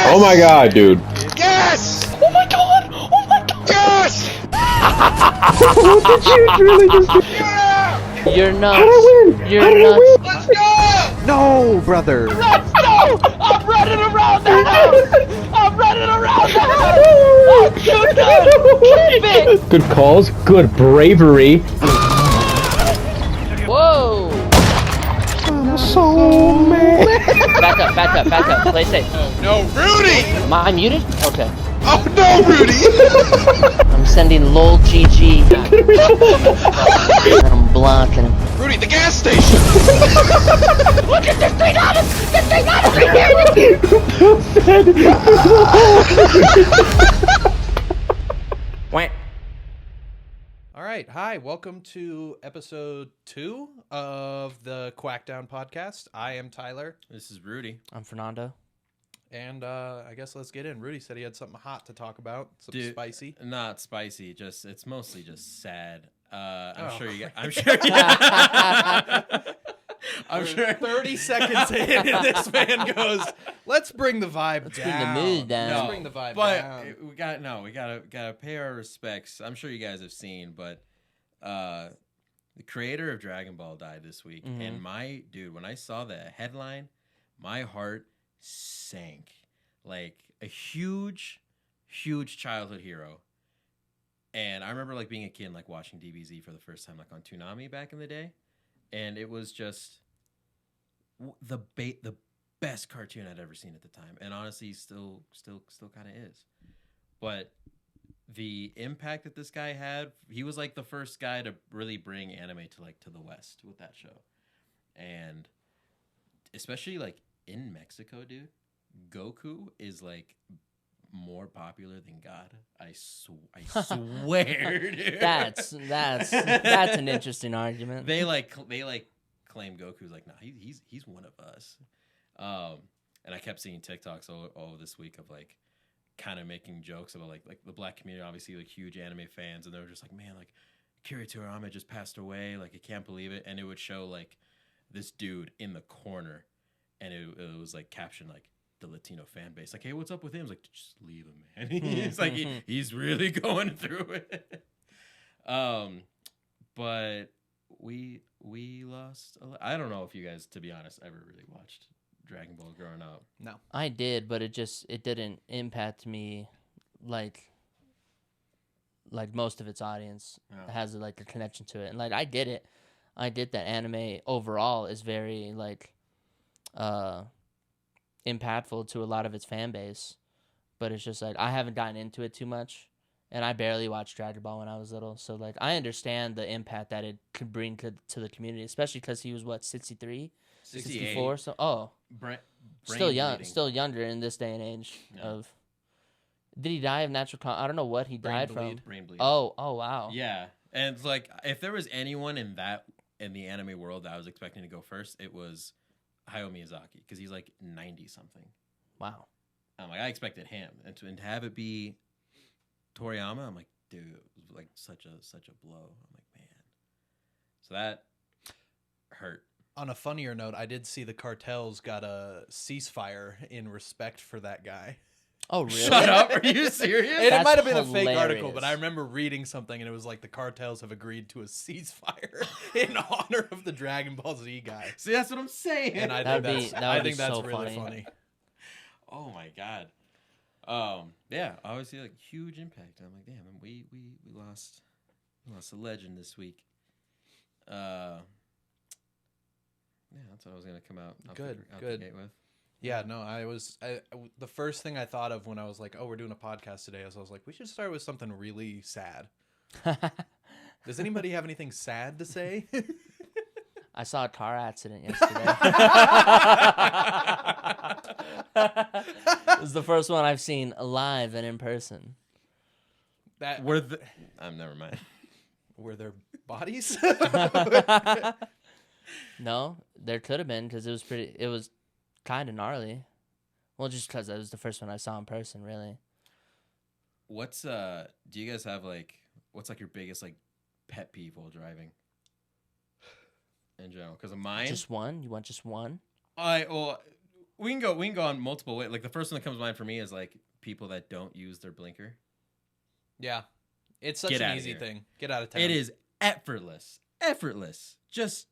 Oh my god, dude. Yes! Oh my god! Oh my god! Yes! What did you really just do? Yeah! You're nuts. How'd I win? You're How did I nuts. win? Let's go! No, brother. Let's go! I'm running around the house! I'm running around the house! I'm too good! Keep it! Good calls, good bravery. Whoa! I'm so mad. Back up. Play safe. Oh no, Rudy! Am I muted? Okay. Oh no, Rudy! I'm sending lol GG. And I'm blocking him. Rudy, the gas station! Look at this thing on us! This thing on us right here! All right. Hi. Welcome to episode 2 of the Quackdown podcast. I am Tyler. This is Rudy. I'm Fernando. And I guess let's get in. Rudy said he had something hot to talk about. Something spicy. Not spicy. It's mostly just sad. I'm Oh. sure you. I'm sure. 30 seconds in, and this man goes, "Let's bring the vibe down. bring the mood down." Let's bring the vibe But down." we gotta pay our respects. I'm sure you guys have seen, but the creator of Dragon Ball died this week, and when I saw the headline, my heart sank. Like a huge childhood hero. And I remember like being a kid and like watching DBZ for the first time like on Toonami back in the day, and it was just the best cartoon I'd ever seen at the time, and honestly still kind of is. But the impact that this guy had, he was like the first guy to really bring anime to the West with that show. And especially like in Mexico, dude, Goku is like more popular than God. I swear, dude. That's an interesting argument. They claim Goku's like, nah, he's one of us. And I kept seeing TikToks all this week of like kind of making jokes about like the black community, obviously like huge anime fans, and they were just like, man, like Kira Toriyama just passed away, like I can't believe it. And it would show like this dude in the corner, and it was like captioned like the Latino fan base, like, hey, what's up with him? It's like, just leave him, man. He's like he's really going through it. But we lost I don't know if you guys, to be honest, ever really watched Dragon Ball growing up. No. I did, but it didn't impact me like most of its audience has like a connection to it. And like I get it. I get that anime overall is very like impactful to a lot of its fan base, but it's just like I haven't gotten into it too much, and I barely watched Dragon Ball when I was little, so like I understand the impact that it could bring to the community, especially because he was what, 63, 64, so still younger in this day and age. Of did he die of natural I don't know what he died from. Brain bleed. Oh wow. Yeah, and it's like if there was anyone in the anime world that I was expecting to go first, it was Hayao Miyazaki, because he's like 90 something. Wow. I'm like, I expected him, and to have it be Toriyama, I'm like, dude, it was like such a blow. I'm like, man, so that hurt. On a funnier note, I did see the cartels got a ceasefire in respect for that guy. Oh really? Shut up! Are you serious? And it might have been hilarious. a fake article, but I remember reading something, and it was like the cartels have agreed to a ceasefire in honor of the Dragon Ball Z guy. See, that's what I'm saying. And I think that's really funny. Oh my god. Yeah, obviously like huge impact. I'm like, damn, we lost a legend this week. Yeah, that's what I was gonna come out. Good. The gate with. Yeah, no, the first thing I thought of when I was like, oh, we're doing a podcast today, is I was like, we should start with something really sad. Does anybody have anything sad to say? I saw a car accident yesterday. It was the first one I've seen live and in person. Never mind. Were there bodies? No, there could have been, because it was kind of gnarly. Well, just because it was the first one I saw in person, really. Do you guys have what's like your biggest like pet peeve while driving? In general, because of mine. Just one? You want just one? We can go on multiple ways. Like the first one that comes to mind for me is like people that don't use their blinker. Yeah. It's such Get an outta easy here. thing. Get out of town. It is effortless. Just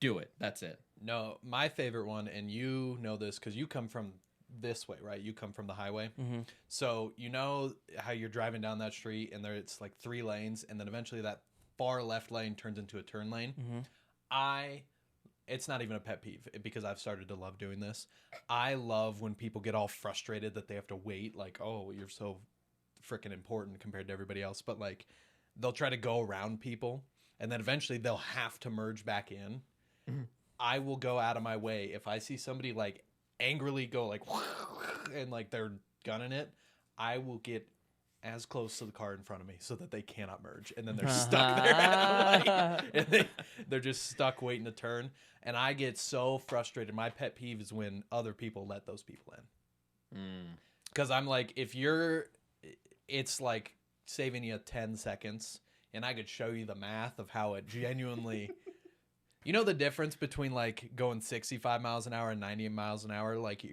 do it. That's it. No, my favorite one, and you know this because you come from this way, right? You come from the highway. Mm-hmm. So you know how you're driving down that street and there it's like 3 lanes, and then eventually that far left lane turns into a turn lane. Mm-hmm. It's not even a pet peeve because I've started to love doing this. I love when people get all frustrated that they have to wait, like, oh, you're so freaking important compared to everybody else. But like, they'll try to go around people, and then eventually they'll have to merge back in. Mhm. I will go out of my way if I see somebody like angrily go like, and like they're gunning it. I will get as close to the car in front of me so that they cannot merge, and then they're stuck there at the light, and they're just stuck waiting to turn. And I get so frustrated. My pet peeve is when other people let those people in, because I'm like, it's like saving you 10 seconds, and I could show you the math of how it genuinely. You know the difference between like going 65 miles an hour and 90 miles an hour, like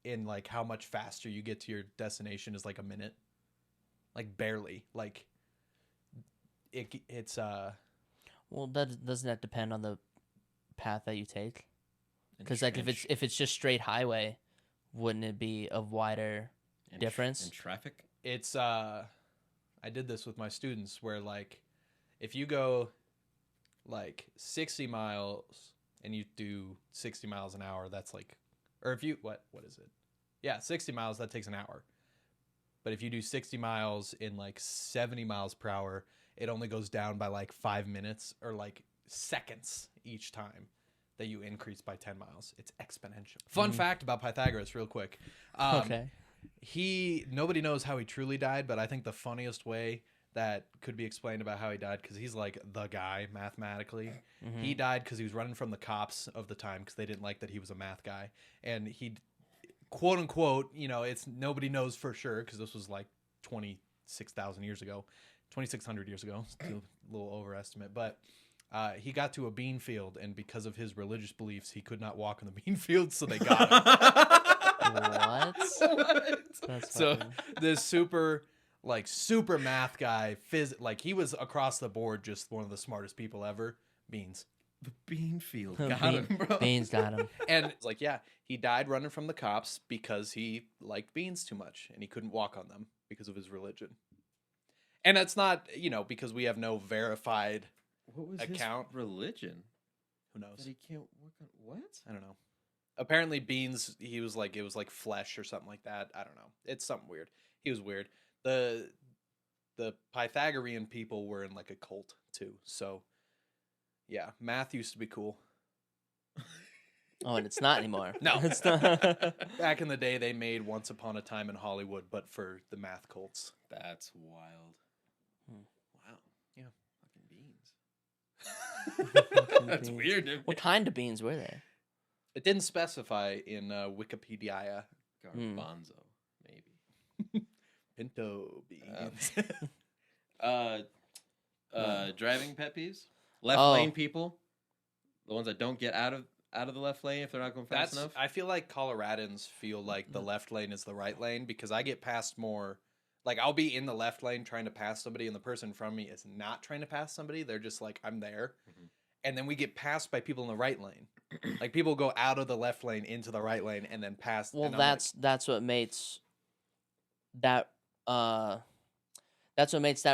in like how much faster you get to your destination is like a minute. Like barely. Like it's Well, doesn't that depend on the path that you take? Because like if it's just straight highway, wouldn't it be a wider difference? in traffic? it's I did this with my students where like if you go like 60 miles and you do 60 miles an hour, that's like, or if you what is it? Yeah, 60 miles, that takes an hour. But if you do 60 miles in like 70 miles per hour, it only goes down by like 5 minutes or like seconds each time that you increase by 10 miles. It's exponential. Fun fact about Pythagoras, real quick. Okay. Nobody knows how he truly died, but I think the funniest way that could be explained about how he died, because he's like the guy mathematically. He died because he was running from the cops of the time because they didn't like that he was a math guy. And he, quote unquote, you know, it's nobody knows for sure because this was like 26,000 years ago, 2,600 years ago. Still a little overestimate, but he got to a bean field, and because of his religious beliefs, he could not walk in the bean field, so they got him. What? That's So fucking- this super math guy, like he was across the board just one of the smartest people ever. Beans. The bean field got him, bro. Beans got him. And it's like, yeah, he died running from the cops because he liked beans too much and he couldn't walk on them because of his religion. And that's not, you know, because we have no verified What was account. his religion? Who knows? That he can't work on what? I don't know. Apparently beans, he was like, it was like flesh or something like that. I don't know. It's something weird. He was weird. The Pythagorean people were in like a cult too. So yeah, math used to be cool. Oh, and it's not anymore. No. It's not. Back in the day, they made Once Upon a Time in Hollywood, but for the math cults. That's wild. Wow. Yeah. Fucking beans. That's beans. weird, dude. What kind of beans were they? It didn't specify in Wikipedia. Garbanzo, maybe. Pinto beans. Driving pet peeves? Left Oh. lane people? The ones that don't get out of the left lane if they're not going fast enough? I feel like Coloradans feel like the left lane is the right lane because I get passed more. Like I'll be in the left lane trying to pass somebody, and the person in front of me is not trying to pass somebody. They're just like, I'm there. And then we get passed by people in the right lane. Like people go out of the left lane into the right lane and then pass. Well, and I'm like, that's what makes that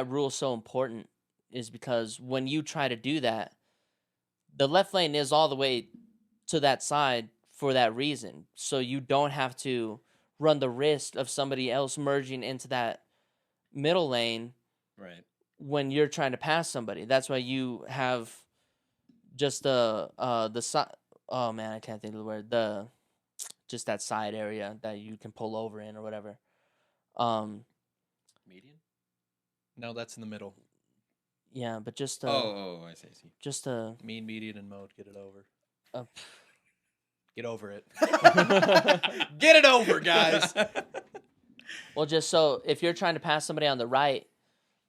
rule so important, is because when you try to do that, the left lane is all the way to that side for that reason. So you don't have to run the risk of somebody else merging into that middle lane Right. when you're trying to pass somebody. That's why you have just the side. Oh man, I can't think of the word. Just that side area that you can pull over in or whatever. Median? no, that's in the middle. Yeah, but just I see. just a Mean, median, and mode. Get it over. uh, Get over it. Get it over, guys. well, just so if you're trying to pass somebody on the right,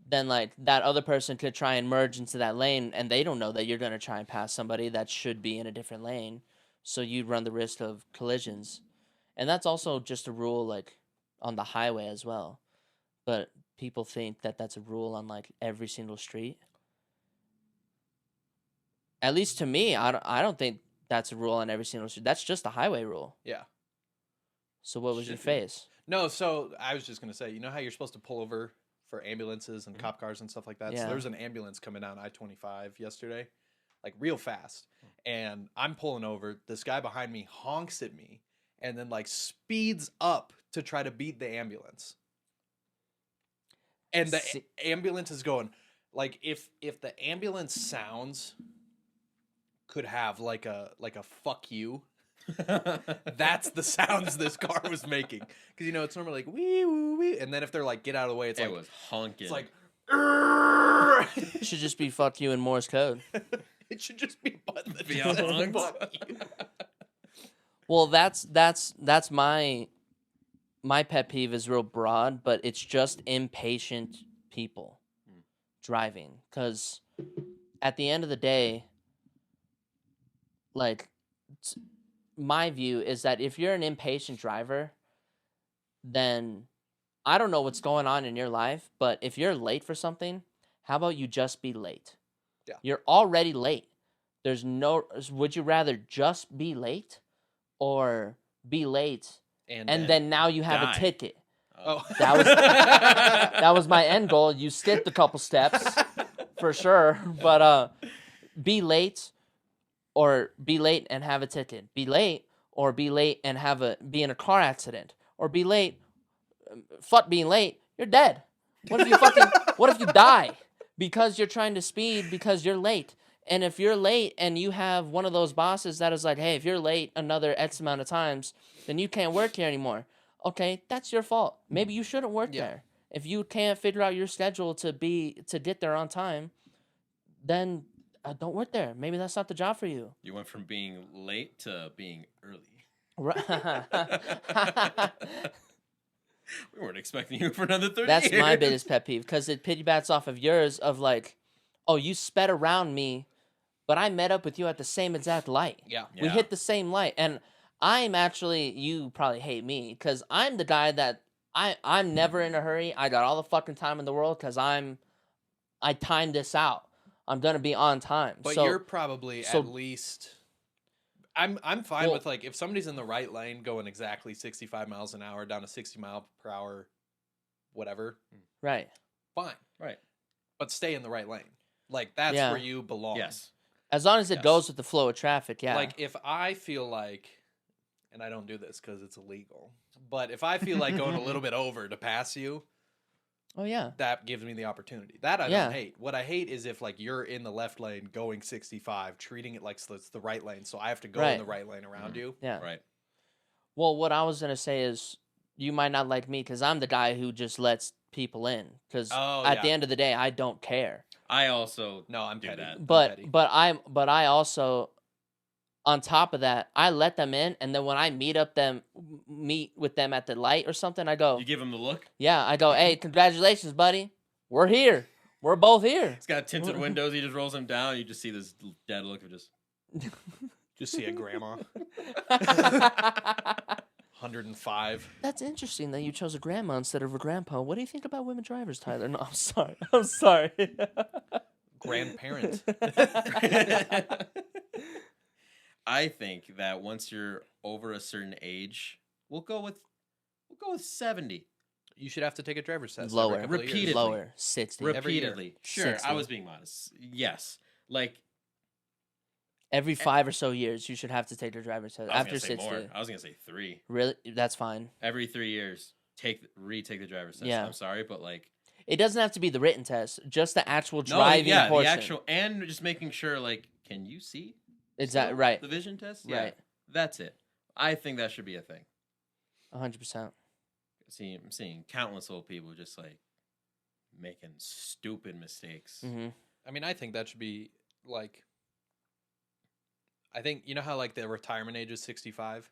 then like that other person could try and merge into that lane, and they don't know that you're gonna try and pass somebody that should be in a different lane, So you'd run the risk of collisions. And that's also just a rule like on the highway as well. But people think that that's a rule on like every single street. At least to me, I don't think that's a rule on every single street. That's just a highway rule. Yeah. So what was your Should be. face? No, so I was just gonna say, you know how you're supposed to pull over for ambulances and cop cars and stuff like that? Yeah. So there was an ambulance coming down I-25 yesterday, like real fast. And I'm pulling over. This guy behind me honks at me and then like speeds up to try to beat the ambulance. And the See- ambulance is going like if the ambulance sounds could have like a fuck you. That's the sounds this car was making, because you know it's normally like wee woo wee, and then if they're like get out of the way, it's It like was honking. it's like It should just be fuck you in Morse code. it should just be a button that Be just a says honk. fuck you. Well, that's my pet peeve is real broad, but it's just impatient people driving. Because at the end of the day, like my view is that if you're an impatient driver, then I don't know what's going on in your life, but if you're late for something, how about you just be late? Yeah. You're already late. There's no. Would you rather just be late, or be late and then now you have die. a ticket? Oh, That was that was my end goal. You skipped a couple steps for sure, but be late or be late and have a ticket. Be late or be late and be in a car accident, or be late. Fuck being late. You're dead. What if you die because you're trying to speed because you're late? And if you're late and you have one of those bosses that is like, hey, if you're late another X amount of times, then you can't work here anymore. Okay, that's your fault. Maybe you shouldn't work there. If you can't figure out your schedule to get there on time, then don't work there. Maybe that's not the job for you. You went from being late to being early. Right. We weren't expecting you for another 30 That's years. my biggest pet peeve, because it piggybacks off of yours of like, oh, you sped around me, but I met up with you at the same exact light. yeah. We hit the same light. And I'm actually, you probably hate me, because I'm the guy that I'm never in a hurry. I got all the fucking time in the world because I timed this out. I'm going to be on time. But so, you're probably so- at least. I'm fine Well- with like if somebody's in the right lane going exactly 65 miles an hour down to 60 mile per hour, whatever, right. fine. Right. But stay in the right lane. Like that's Yeah. where you belong. Yes. As long as it Yes. goes with the flow of traffic, yeah. Like if I feel like, and I don't do this because it's illegal, but if I feel like going a little bit over to pass you, oh, yeah. that gives me the opportunity. That I Yeah. don't hate. What I hate is if like you're in the left lane going 65, treating it like it's the right lane, so I have to go Right. in the right lane around you. Yeah. Right. Well, what I was going to say is you might not like me because I'm the guy who just lets people in. Because Oh, at yeah. the end of the day, I don't care. I also No, I'm do petty. that. I'm petty. But I also, on top of that, I let them in, and then when I meet with them at the light or something, I go, You give him the look. yeah, I go, hey, congratulations, buddy, we're here, we're both here. He's got tinted windows. He just rolls them down. You just see this dead look of just. Just see a grandma, 105. That's interesting that you chose a grandma instead of a grandpa. What do you think about women drivers, Tyler? No, I'm sorry. I'm sorry. Grandparent. I think that once you're over a certain age, we'll go with 70. You should have to take a driver's test. Lower. every couple of years. Repeatedly. Lower, 60. Every year. Repeatedly. Sure, 60. I was being modest. Yes. Like Every 5 or so years, you should have to take your driver's test. I was After gonna say 60. more. I was gonna say 3. Really? That's fine. Every 3 years, retake the driver's test. Yeah. I'm sorry, but like It doesn't have to be the written test, just the actual no, driving yeah, portion. the actual and just making sure like, can you see? Exactly, still? right. The vision test. Yeah, Right. that's it. I think that should be a thing. 100%. I'm seeing countless old people just like making stupid mistakes. Mm-hmm. I mean, I think that should be like. I think you know how like the retirement age is 65.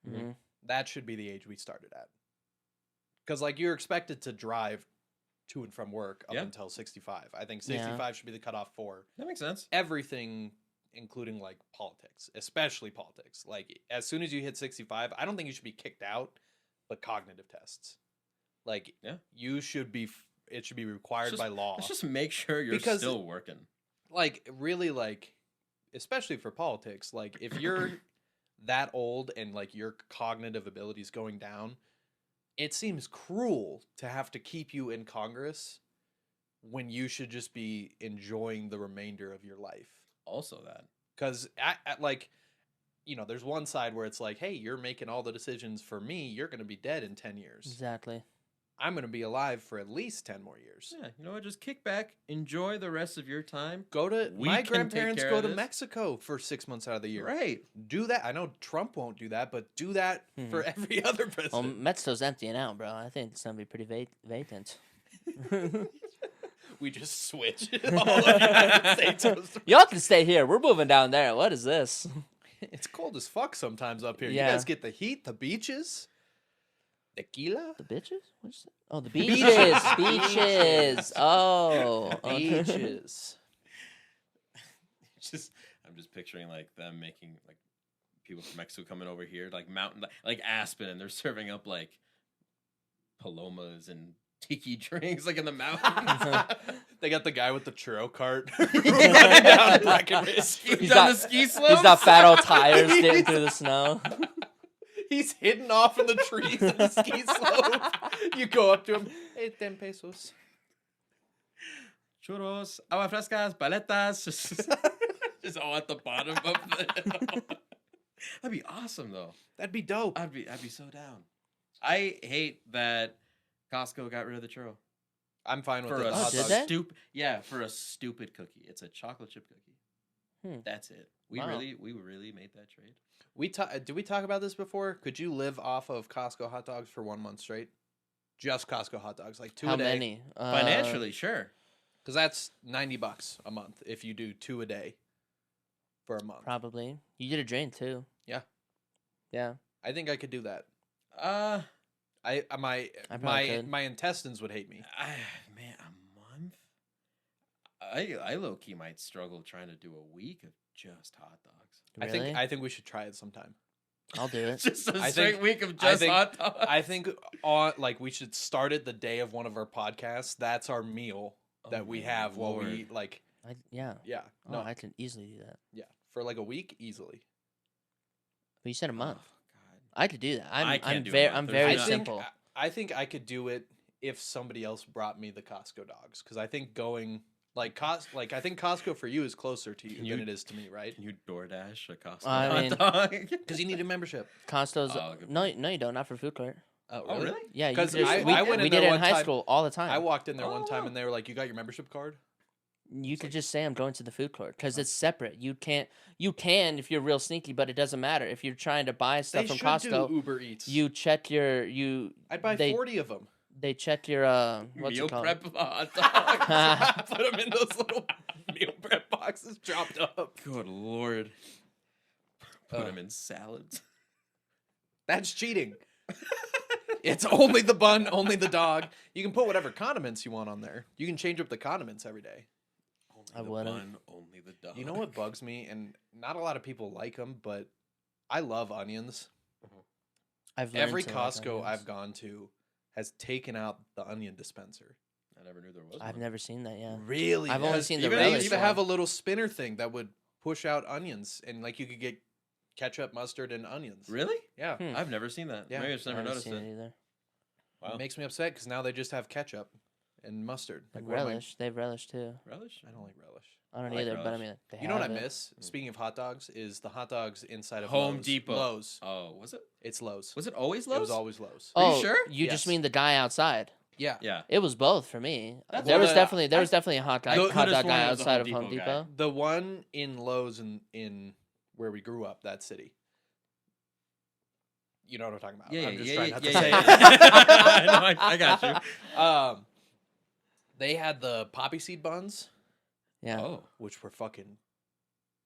Mm-hmm. That should be the age we started at. Because like you're expected to drive to and from work up Yeah. until 65. I think Yeah. 65 should be the cutoff for That makes sense. everything including like politics, especially politics. Like as soon as you hit 65, I don't think you should be kicked out, but cognitive tests. Like you should be. It should be required by law. Let's just make sure you're Because- still working. Like really, like especially for politics. Like if you're that old and like your cognitive abilities going down, it seems cruel to have to keep you in Congress when you should just be enjoying the remainder of your life. Also that. Because like, there's one side where it's like, hey, you're making all the decisions for me. You're going to be dead in 10 years. Exactly. I'm going to be alive for at least 10 more years. Yeah, you know what? Just kick back, enjoy the rest of your time. Go to We my can take grandparents care go of to this. Mexico for 6 months out of the year. Right. Do that. I know Trump won't do that, but do that for every other Well, president. Mexico's emptying out, bro. I think it's gonna be pretty vacant. We just switch. All of the United States goes to- Y'all can stay here. We're moving down there. What is this? It's cold as fuck sometimes up here. Yeah. You guys get the heat, the beaches, tequila, The bitches? What's that? Oh, the beaches. Beaches. Oh. okay. beaches. I'm just picturing like them making like people from Mexico coming over here, like mountain, like Aspen, and they're serving up like palomas and tiki drinks, like in the mountains. They got the guy with the churro cart. Yeah. Down Breckenridge. He's got- on the ski slopes. He's got fat old tires getting through the snow. He's hidden off in the trees of the ski slope. You go up to him, hey, 10 pesos. Churros, agua frescas, paletas, just all at the bottom of the hill. That'd be awesome, though. That'd be dope. I'd be so down. I hate that Costco got rid of the churro I'm fine with for it. a Oh, did they? for a stupid cookie. It's a chocolate chip cookie. That's it. We Wow. really made that trade. Did we talk about this before? Could you live off of Costco hot dogs for 1 month straight? Just Costco hot dogs, like 2 How a day. many? Financially, sure. Because that's $90 a month if you do 2 a day for a month. Probably. You did a drain too. Yeah. Yeah. I think I could do that. Uh, My probably could. my intestines would hate me. Man, a month. I low key might struggle trying to do a week of just hot dogs. Really? I think we should try it sometime. I'll do it. Just a I straight think- week of I just think- hot dogs. I think we should start it the day of one of our podcasts. That's our meal that Oh we my have while we Lord. eat. Like, Yeah. yeah, Oh, no, I can easily do that. yeah, for like a week easily. But you said a month. Oh, God. I could do that. I can't do a very month. I'm There's very no- simple. I think I could do it if somebody else brought me the Costco dogs, because I think going I think Costco for you is closer to you Can than you- it is to me, right? Can you DoorDash a Costco I mean- hot dog? Because you need a membership. Costco's Oh, good no, you don't. Not for food court. Oh, really? Yeah, you 'Cause just, I we, went in we there did it in one high time. school all the time. I walked in there one time Oh. and they were like, "You got your membership card?" You could just say I'm going to the food court because it's separate. You can if you're real sneaky, but it doesn't matter if you're trying to buy stuff They from should Costco. do Uber Eats. You check your I'd buy they- 40 of them. They check your what's Meal it called? prep hot dogs. Put them in those little meal prep boxes, chopped up. Good Lord. Put Uh. them in salads. That's cheating. It's only the bun, only the dog. You can put whatever condiments you want on there. You can change up the condiments every day. Only I the wouldn't. bun, only the dog. You know what bugs me? And not a lot of people like them, but I love onions. I've learned Every to like Costco onions. I've gone to has taken out the onion dispenser. I never knew there was I've one. never seen that. Yeah. Really? I've only Because seen the even relish They even one. have a little spinner thing that would push out onions, and like you could get ketchup, mustard, and onions. Really? Yeah. Hmm. I've never seen that. Yeah. Maybe I just I never haven't noticed seen it. either. Wow. It makes me upset because now they just have ketchup and mustard. And what am I- relish. They have relish too. Relish? I don't like relish. I don't I like either, but I relish. mean, they You know what I have it. miss? Speaking of hot dogs, is the hot dogs inside of Home Lowe's. Depot. Lowe's. Oh, was it? It's Lowe's. Was it always Lowe's? It was always Lowe's. Are you Oh, sure? You just Yes. mean the guy outside? Yeah. Yeah. It was both for me. That's- There Well, was the- definitely a hot guy, I hot could've dog sworn guy it was the outside Home of Home Depot Depot. guy. The one in Lowe's in where we grew up, that city. You know what I'm talking about. Yeah, I'm just yeah, trying yeah, not yeah, to say yeah. it. I know, I got you. They had the poppy seed buns, Yeah. Oh, which were fucking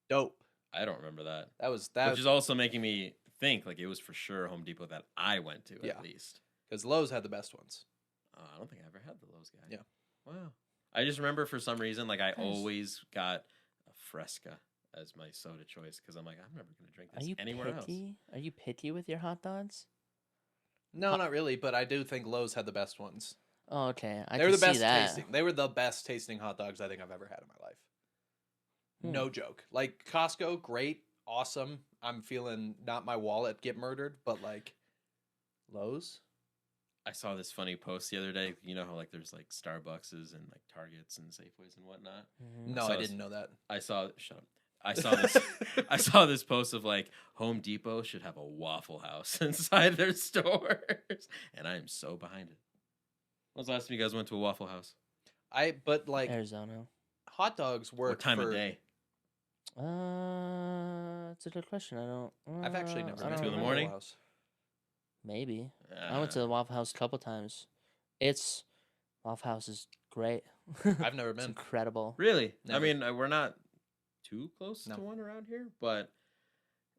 dope. I don't remember that. That was Which is also making me think like it was for sure Home Depot that I went to Yeah. at least. because Lowe's had the best ones. I don't think I ever had the Lowe's guy. Yeah. Wow. I just remember for some reason like I Nice. always got a Fresca as my soda choice because I'm like, I'm never gonna drink Are this you anywhere else. picky? Are you picky with your hot dogs? No, not really, but I do think Lowe's had the best ones. Oh, okay. I They were can the best see that. tasting. They were the best tasting hot dogs I think I've ever had in my life. No joke. Like Costco, great, awesome. I'm feeling not my wallet get murdered, but like Lowe's. I saw this funny post the other day. You know how like there's like Starbuckses and like Targets and Safeways and whatnot. Mhm. No, So I didn't know that. Shut up. I saw this. I saw this post of like Home Depot should have a Waffle House inside their stores, and I am so behind it. When was the last time you guys went to a Waffle House? But like Arizona. hot dogs work What time for, of day? It's a good question. I don't. I've actually never I been don't to a the remember. morning? Waffle House. Maybe. I went to the Waffle House a couple times. Waffle House is great. I've never It's been. incredible. Really? Never. I mean, we're not too close No. to one around here, but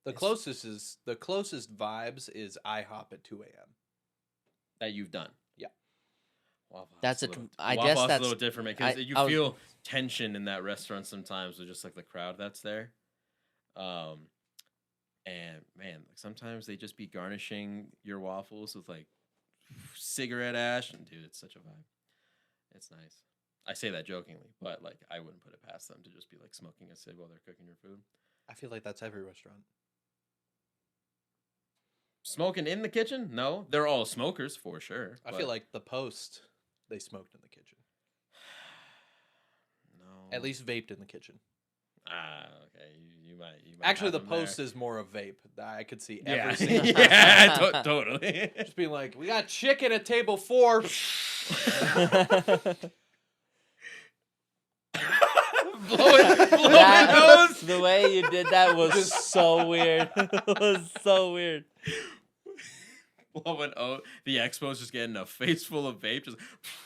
The closest vibes is IHOP at 2 a.m. that you've done. Yeah. Waffle House That's is a little- com- I Waffle guess House is that's- a little different because you I was- feel tension in that restaurant sometimes with just like the crowd that's there. And man, like sometimes they just be garnishing your waffles with like cigarette ash, and dude, it's such a vibe. It's nice. I say that jokingly, but like I wouldn't put it past them to just be like smoking a cig while they're cooking your food. I feel like that's every restaurant. Smoking in the kitchen? No, they're all smokers for sure. I but feel like the Post, they smoked in the kitchen. no. At least vaped in the kitchen. Ah, okay. You might. Actually, have the them Post there. is more of vape. I could see Yeah, every single yeah, totally. just being like, we got chicken at table 4. blowing That- nose. the way you did that was so weird. It was so weird. Blowing out. The expo's just getting a face full of vape. Just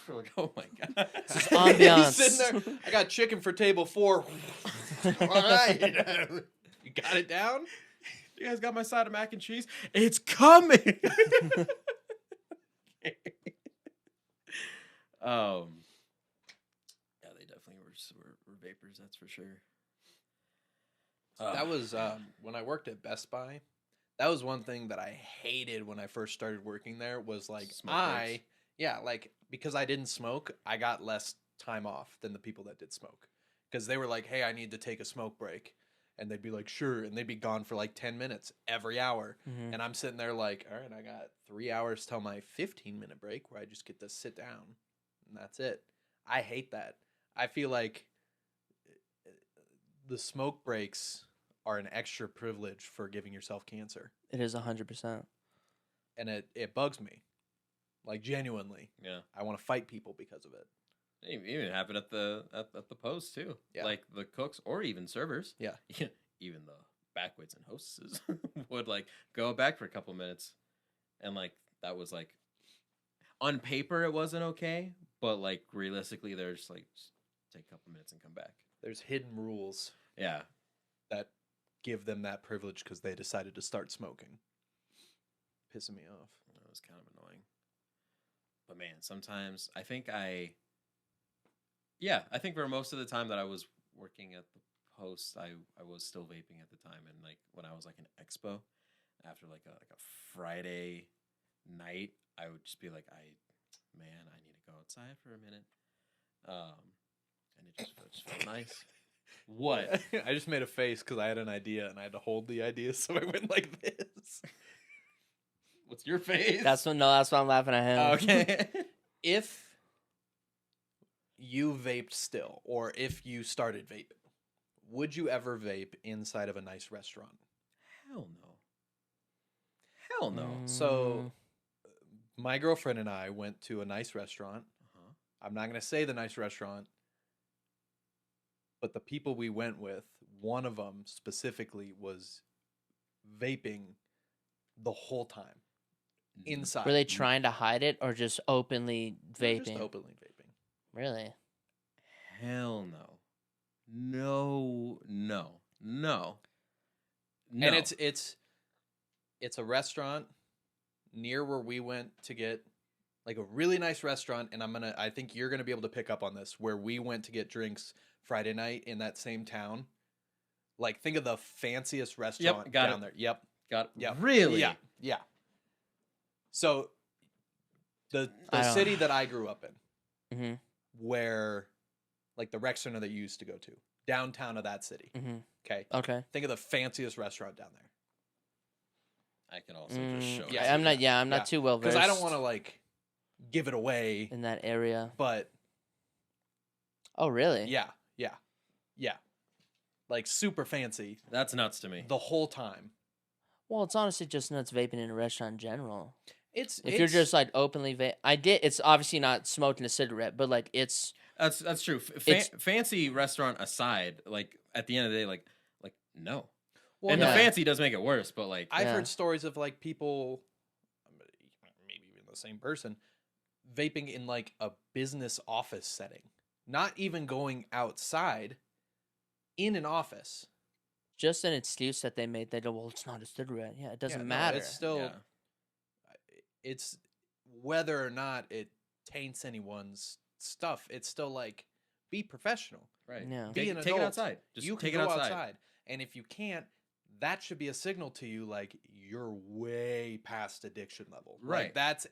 like, oh my god. Just ambiance. He's sitting there. I got chicken for table 4. All right. You got it down? You guys got my side of mac and cheese? It's coming. Yeah, they definitely were vapors. That's for sure. That was when I worked at Best Buy. That was one thing that I hated when I first started working there was like Smoke breaks. like because I didn't smoke, I got less time off than the people that did smoke. Because they were like, hey, I need to take a smoke break. And they'd be like, sure. And they'd be gone for like 10 minutes every hour. Mhm. And I'm sitting there like, all right, I got 3 hours till my 15-minute break where I just get to sit down. And that's it. I hate that. I feel like the smoke breaks are an extra privilege for giving yourself cancer. It is 100%. And it bugs me. Like, genuinely. Yeah. I want to fight people because of it. It even happened at the post too. Yeah. Like the cooks or even servers. Yeah. Even the backwits and hostesses would like go back for a couple minutes, and like that was like on paper it wasn't okay, but like realistically they're just like just take a couple minutes and come back. There's hidden rules Yeah. that give them that privilege because they decided to start smoking. Pissing me off. That was kind of annoying. But man, sometimes I think for most of the time that I was working at the post, I was still vaping at the time. And like when I was like an expo, after like a Friday night, I would just be like, I need to go outside for a minute. And it just felt nice. What? I just made a face because I had an idea and I had to hold the idea, so I went like this. What's your face? That's why I'm laughing at him. Okay. If you vaped still, or if you started vaping, would you ever vape inside of a nice restaurant? Hell no. Hell no. So, my girlfriend and I went to a nice restaurant. Uh-huh. I'm not going to say the nice restaurant, but the people we went with, one of them specifically was vaping the whole time inside. Were they trying to hide it or just openly They were vaping? Just openly vaping. Really? Hell no. No. And it's a restaurant near where we went to get like a really nice restaurant, and I think you're gonna be able to pick up on this, where we went to get drinks Friday night in that same town. Like, think of the fanciest restaurant got down it. there. Yep. Got Yep. really? Yeah. So the I don't- city that I grew up in, Mm-hmm. where like the rec center that you used to go to, downtown of that city. Mm-hmm. Okay. Okay. Think of the fanciest restaurant down there. I can also just show. yeah, it. I'm not. Yeah, I'm Yeah. not too well Because versed. I don't want to like give it away, in that area. but Oh, really? yeah. Like super fancy That's nuts to me. the whole time. Well, it's honestly just nuts vaping in a restaurant in general. If If you're just like openly it's obviously not smoking a cigarette, but like it's That's true. It's- Fancy restaurant aside, like at the end of the day, like no. well, And yeah. the fancy does make it worse, but like I've Yeah. heard stories of like people, maybe even the same person, vaping in like a business office setting, not even going outside, in an office. just an excuse that they made. They go, well, it's not a cigarette. Yeah, it doesn't no, matter. It's still, yeah. it's whether or not it taints anyone's stuff. It's still like, be professional. right. Yeah. Be an Take it adult. outside. Just You take can it go outside. and if you can't, that should be a signal to you like you're way past addiction level. Like, Right. that's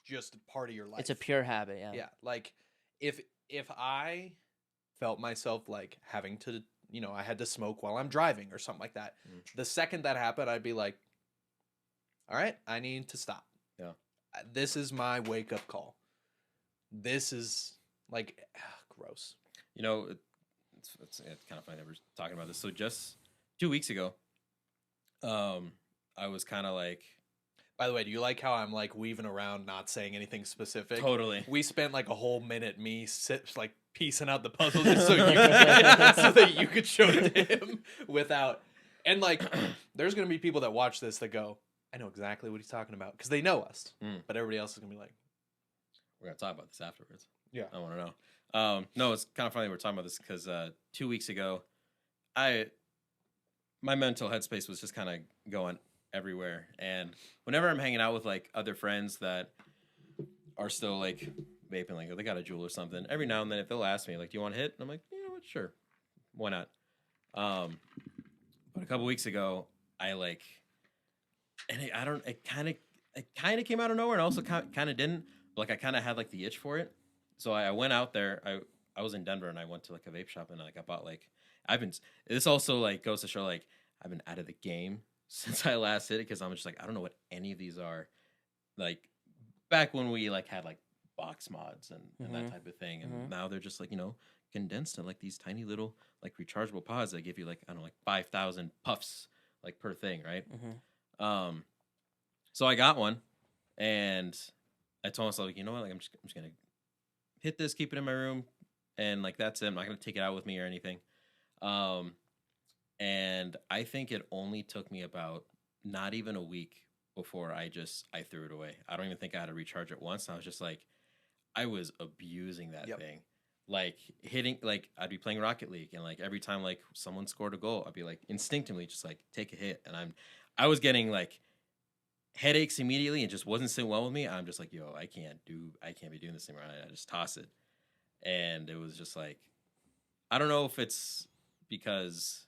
just part of your life. It's a pure habit. Yeah. Yeah, like if I felt myself like having to, I had to smoke while I'm driving or something like that, the second that happened, I'd be like, all right, I need to stop. Yeah. This is my wake up call. This is like gross. It's kind of funny that we're talking about this. So just 2 weeks ago, I was kind of like By the way, do you like how I'm like weaving around, not saying anything specific? totally. We spent like a whole minute like piecing out the puzzle just so that you could show it to him without. And like, there's gonna be people that watch this that go, I know exactly what he's talking about because they know us, but everybody else is gonna be like, We're gonna talk about this afterwards. Yeah. I want to know. No, it's kind of funny we're talking about this because 2 weeks ago, my mental headspace was just kind of going everywhere, and whenever I'm hanging out with like other friends that are still like vaping, like they got a Juul or something, every now and then if they'll ask me like, "Do you want to hit?" And I'm like, "You know what? Sure, why not?" But a couple weeks ago, I like, and it kind of came out of nowhere, and also kind of didn't. But, like I kind of had like the itch for it, so I went out there. I was in Denver, and I went to like a vape shop, and like I bought like This also like goes to show like I've been out of the game since I last hit it because I'm just like I don't know what any of these are. Like back when we like had like box mods and that type of thing, and now they're just like condensed in like these tiny little like rechargeable pods that give you like I don't know like 5,000 puffs like per thing, right? So I got one, and I told myself like you know what, like I'm just gonna hit this, keep it in my room, and like that's it. I'm not gonna take it out with me or anything. And I think it only took me about not even a week before I threw it away. I don't even think I had to recharge it once. And I was just like, I was abusing that thing. Like hitting, like I'd be playing Rocket League, and like every time like someone scored a goal, I'd be like instinctively just like take a hit, and I was getting like headaches immediately, and just wasn't sitting well with me. I'm just like, yo, I can't be doing this anymore. I just toss it, and it was just like, I don't know if it's because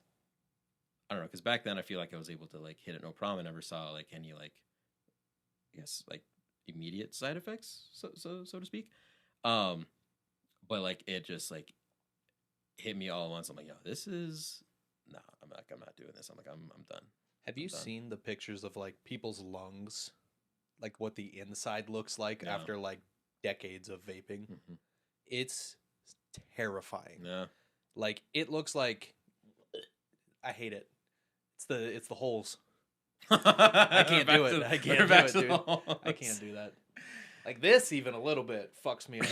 I don't know, because back then I feel like I was able to like hit it no problem. I never saw like any like, I guess like immediate side effects, so to speak. But like it just like hit me all at once. I'm like, yo, this is I'm not doing this. I'm like, I'm done. Have you seen the pictures of like people's lungs, like what the inside looks like after like decades of vaping? It's terrifying. Yeah, like it looks like I hate it. It's the holes. I can't do it. I can't do it, dude. I can't do that. Like this, even a little bit fucks me up.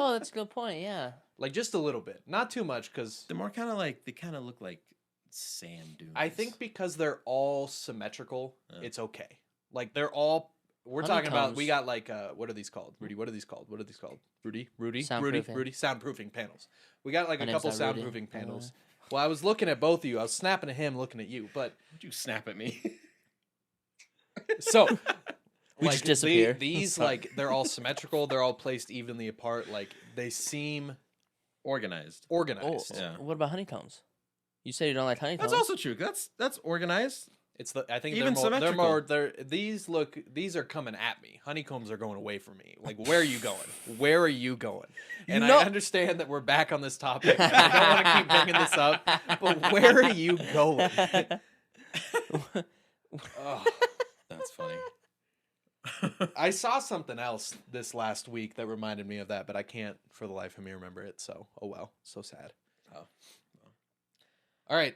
Oh, that's a good point. Yeah. Like just a little bit, not too much, because they're more kind of like they kind of look like sand dunes. I think because they're all symmetrical, it's okay. Like they're all. We're talking about. We got like what are these called, Rudy? What are these called? Rudy. Soundproofing panels. We got like a couple soundproofing panels. Well, I was looking at both of you. I was snapping at him, looking at you. But would you snap at me? So we like, just disappear. These like they're all symmetrical. They're all placed evenly apart. Like they seem organized. Oh, Yeah. what about honeycombs? You say you don't like honeycombs. That's also true. That's organized. It's the I think Even they're more symmetrical. these are coming at me. Honeycombs are going away from me. Like, where are you going? Where are you going? And know- I understand that we're back on this topic. And I don't want to keep bringing this up, but where are you going? Oh, That's funny. I saw something else this last week that reminded me of that, but I can't for the life of me remember it. So, oh well, so sad. Oh. All right,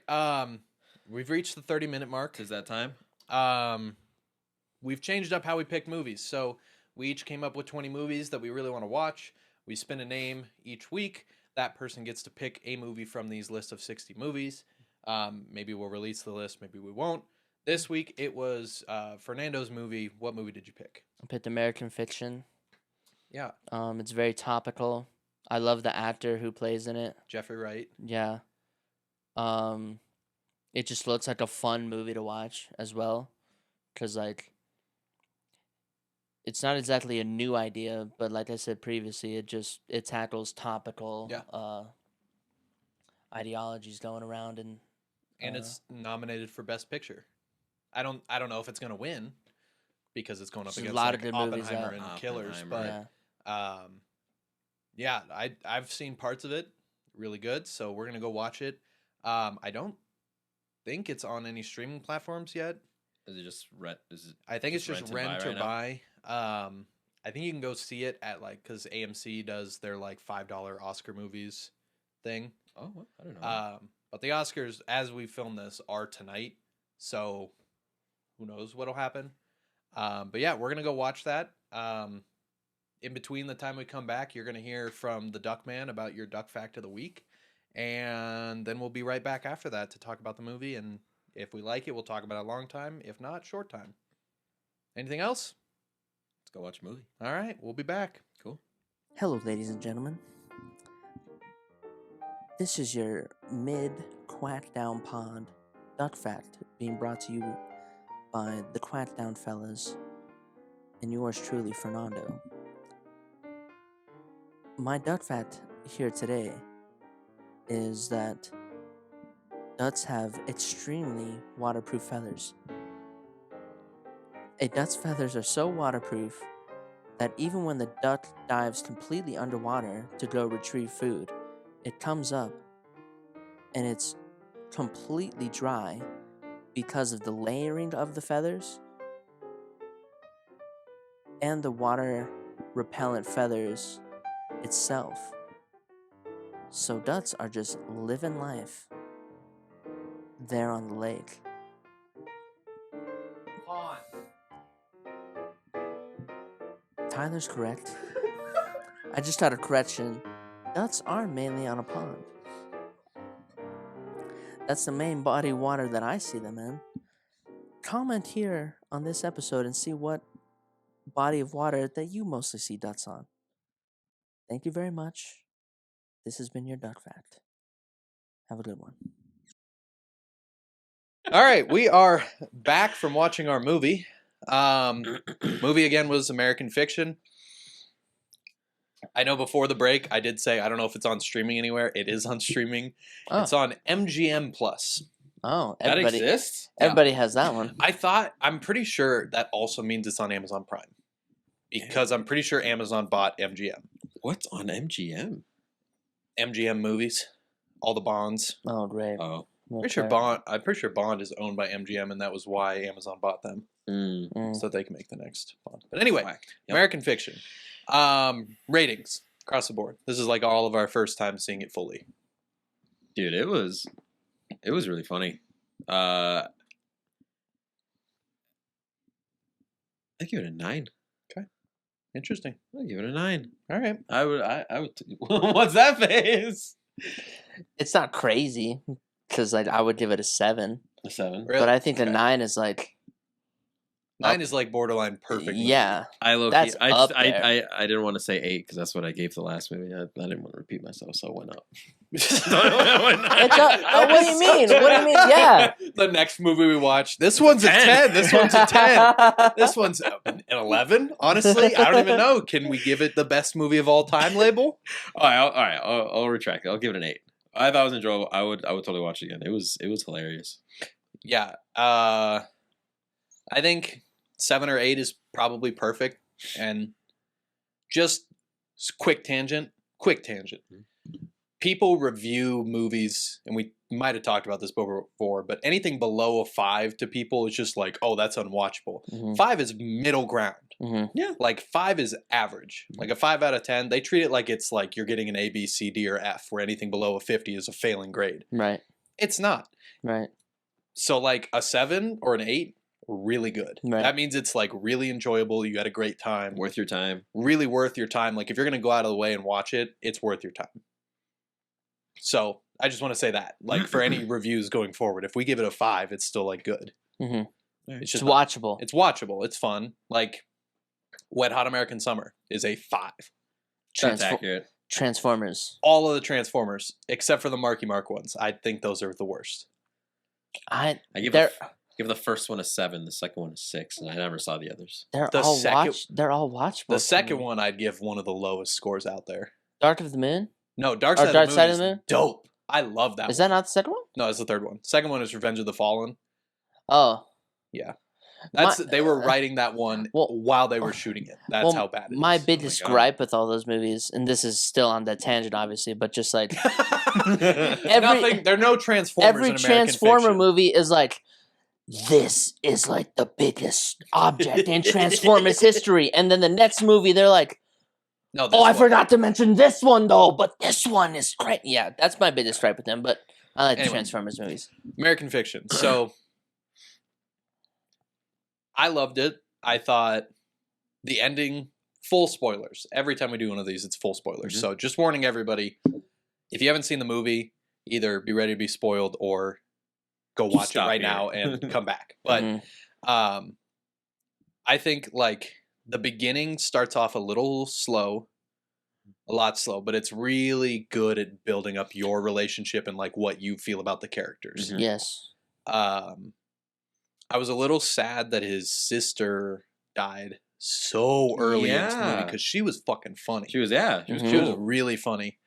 we've reached the 30-minute mark. Is that time? We've changed up how we pick movies. So we each came up with 20 movies that we really want to watch. We spin a name each week. That person gets to pick a movie from these lists of 60 movies. Maybe we'll release the list. Maybe we won't. This week it was Fernando's movie. What movie did you pick? I picked American Fiction. Yeah, It's very topical. I love the actor who plays in it. Jeffrey Wright. Yeah. It just looks like a fun movie to watch as well, because like it's not exactly a new idea, but like I said previously, it tackles topical ideologies going around, and It's nominated for Best Picture. I don't know if it's gonna win because it's going up There's a against lot like of good movies Oppenheimer out. and Killers, Oppenheimer. but yeah. I've seen parts of it, really good. So we're gonna go watch it. I don't think it's on any streaming platforms yet. Is it just rent? I think it's just rent or right now? buy. I think you can go see it at because AMC does their like $5 Oscar movies thing. Oh, well, I don't know. But the Oscars, as we film this, are tonight. So who knows what'll happen. But yeah, we're gonna go watch that. In between the time we come back, you're gonna hear from the Duck Man about your Duck Fact of the Week. And then we'll be right back after that to talk about the movie. And if we like it, we'll talk about it a long time. If not, short time. Anything else? Let's go watch a movie. All right, we'll be back. Cool. Hello, ladies and gentlemen. This is your mid-Quackdown pod Duck Fact being brought to you by the Quackdown fellas and yours truly, Fernando. My Duck Fact here today is that ducks have extremely waterproof feathers. A duck's feathers are so waterproof that even when the duck dives completely underwater to go retrieve food, it comes up and it's completely dry because of the layering of the feathers and the water repellent feathers itself. So ducks are just living life there on the lake. Pond. Tyler's correct. I just had a correction. Ducks are mainly on a pond. That's the main body of water that I see them in. Comment here on this episode and see what body of water that you mostly see ducks on. Thank you very much. This has been your Duck Fact. Have a good one. All right, we are back from watching our movie. Movie again was American Fiction. I know before the break I did say I don't know if it's on streaming anywhere. It is on streaming. Oh. It's on MGM Plus. Oh, That everybody, exists? everybody has that one. I'm pretty sure that also means it's on Amazon Prime. Because I'm pretty sure Amazon bought MGM. What's on MGM? MGM movies. All the Bonds. Oh, great. Oh. I'm pretty sure Bond is owned by MGM, and that was why Amazon bought them. Mm. So they can make the next Bond. But anyway, Whack. Yep. American Fiction. Ratings across the board. This is like all of our first time seeing it fully. Dude, it was really funny. I give it a 9. Interesting. I'll give it a 9. All right. I would. What's that face? It's not crazy, because like I would give it a 7. A 7. Really? But I think a Okay. 9 is like 9 is like borderline perfect. movie. yeah. I low That's key, I, up just, I, there. I didn't want to say 8 because that's what I gave the last movie. I didn't want to repeat myself, so I went up. It's a, what do you mean? What do you mean? Yeah. The next movie we watch, this one's a 10. This one's a 10. This one's an 11. Honestly, I don't even know. Can we give it the best movie of all time label? All right, I'll retract it. I'll give it an 8. I thought it was enjoyable. I would totally watch it again. It was hilarious. Yeah. I think 7 or 8 is probably perfect. And just quick tangent. People review movies, and we might have talked about this before, but anything below a 5 to people is just like, oh, that's unwatchable. 5 is middle ground. Yeah. Like 5 is average. Like a 5 out of 10, they treat it like it's like you're getting an A, B, C, D, or F, where anything below a 50 is a failing grade. Right. It's not. Right. So like a 7 or an 8, really good. Right. That means it's like really enjoyable. You had a great time. Worth your time. Really worth your time. Like if you're going to go out of the way and watch it, it's worth your time. So I just want to say that, like for any reviews going forward, if we give it a 5, it's still like good. It's just watchable. It's watchable. It's fun. Like Wet Hot American Summer is a 5. That's accurate. Transformers. All of the Transformers, except for the Marky Mark ones, I think those are the worst. I give the first one a 7, the second one a 6, and I never saw the others. They're all watchable. The second one I'd give one of the lowest scores out there. Dark of the Moon? No, Dark Or Side Dark of the Side Moon of the is Moon? dope. I love that Is one. that not the second one? No, it's the third one. Second one is Revenge of the Fallen. Oh. Yeah. They were writing that one while they were shooting it. That's how bad it is. My biggest gripe with all those movies, and this is still on that tangent, obviously, but just like there are no Transformers every in American Transformer fiction. movie is like, this is like the biggest object in Transformers history, and then the next movie they're like, No, oh, I forgot to mention this one though, but this one is great. Yeah, that's my biggest gripe with them. But I like the Transformers movies. American fiction. So I loved it. I thought the ending, full spoilers. Every time we do one of these, it's full spoilers. So just warning everybody, if you haven't seen the movie, either be ready to be spoiled or go watch it right now and come back. But I think like the beginning starts off a little slow, a lot slow, but it's really good at building up your relationship and like what you feel about the characters. Yes. I was a little sad that his sister died so early into the movie because she was fucking funny. She was She was really funny.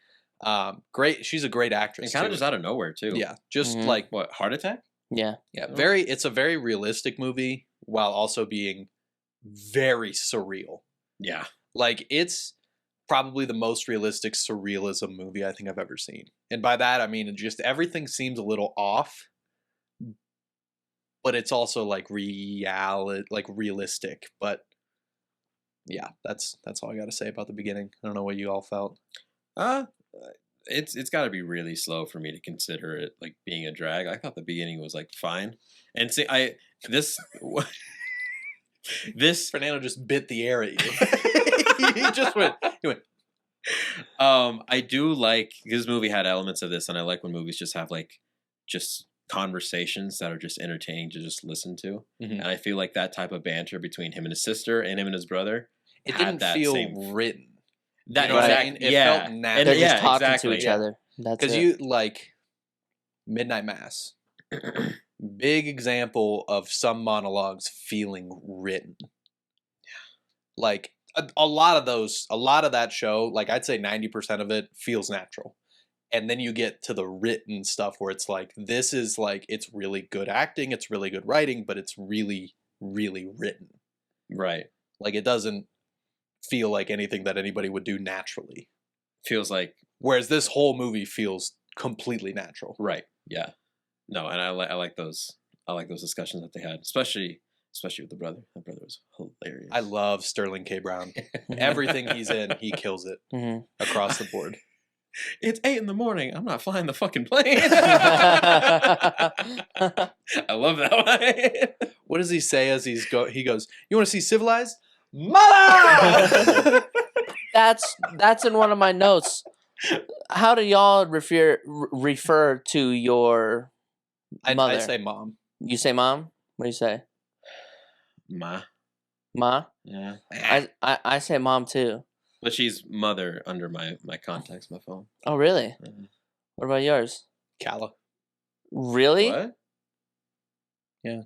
Great. She's a great actress. And kind of just out of nowhere too. Yeah. Just like what, heart attack? Yeah. Yeah. It's a very realistic movie while also being very surreal. Yeah. Like it's probably the most realistic surrealism movie I think I've ever seen. And by that I mean just everything seems a little off, but it's also like realistic. But yeah, that's all I got to say about the beginning. I don't know what you all felt. It's got to be really slow for me to consider it like being a drag. I thought the beginning was like fine, and see, this Fernando just bit the air at you. He just went. He went. I do like this movie had elements of this, and I like when movies just have like just conversations that are just entertaining to just listen to. And I feel like that type of banter between him and his sister and him and his brother, it didn't feel written. That you know exactly, what I mean? It felt natural. They're just talking to each other. Because you like Midnight Mass, big example of some monologues feeling written. Like a lot of that show, like I'd say 90% of it feels natural. And then you get to the written stuff where it's like, this is like, it's really good acting, it's really good writing, but it's really, really written. Right. Like it doesn't feel like anything that anybody would do naturally. Feels like, whereas this whole movie feels completely natural. Right. Yeah. No, and I like those discussions that they had, especially with the brother. That brother was hilarious. I love Sterling K. Brown. Everything he's in, he kills it across the board. It's 8 a.m. I'm not flying the fucking plane. I love that one. What does he say as he goes, you want to see Civilized? Mother! That's in one of my notes. How do y'all refer to your mother? I say mom. You say mom? What do you say? Ma. Yeah. I say mom too. But she's mother under my contacts, my phone. Oh, really? What about yours? Calla. Really? What? Yeah.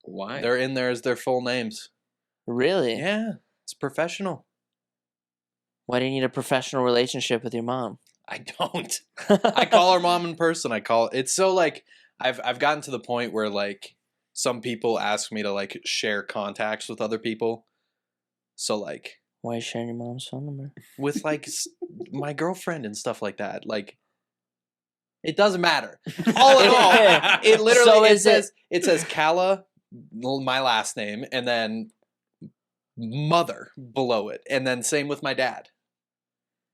Why? They're in there as their full names. Really? Yeah. It's professional. Why do you need a professional relationship with your mom? I don't. I call her mom in person. It's so like I've gotten to the point where like some people ask me to like share contacts with other people. So like Why are you sharing your mom's phone number? with like my girlfriend and stuff like that. Like it doesn't matter. All in all, it literally So it says Kala, my last name, and then mother below it, and then same with my dad.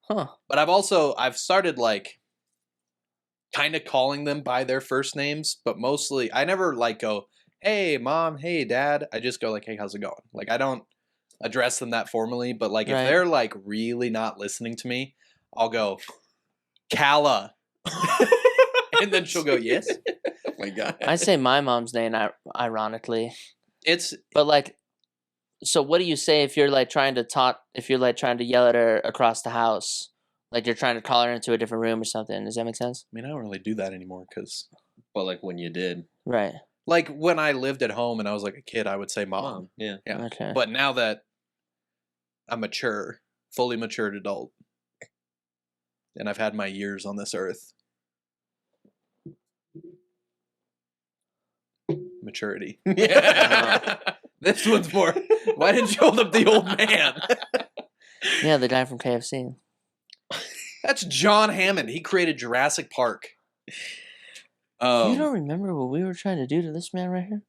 Huh. But I've started like kind of calling them by their first names, but mostly I never like go, "Hey mom, hey dad." I just go like, "Hey, how's it going?" Like I don't address them that formally, but like if Right. they're like really not listening to me, I'll go, "Kala." And then she'll go, "Yes." Oh my god. I say my mom's name ironically. It's But like, so what do you say if you're like trying to yell at her across the house? Like you're trying to call her into a different room or something. Does that make sense? I mean, I don't really do that anymore cuz But like when you did. Right. like when I lived at home and I was like a kid, I would say mom. Mom. Yeah. Yeah. Okay. But now that I'm mature, fully matured adult, and I've had my years on this earth, maturity. Yeah. This one's more. Why didn't you hold up the old man? Yeah, the guy from KFC. That's John Hammond. He created Jurassic Park. You don't remember what we were trying to do to this man right here?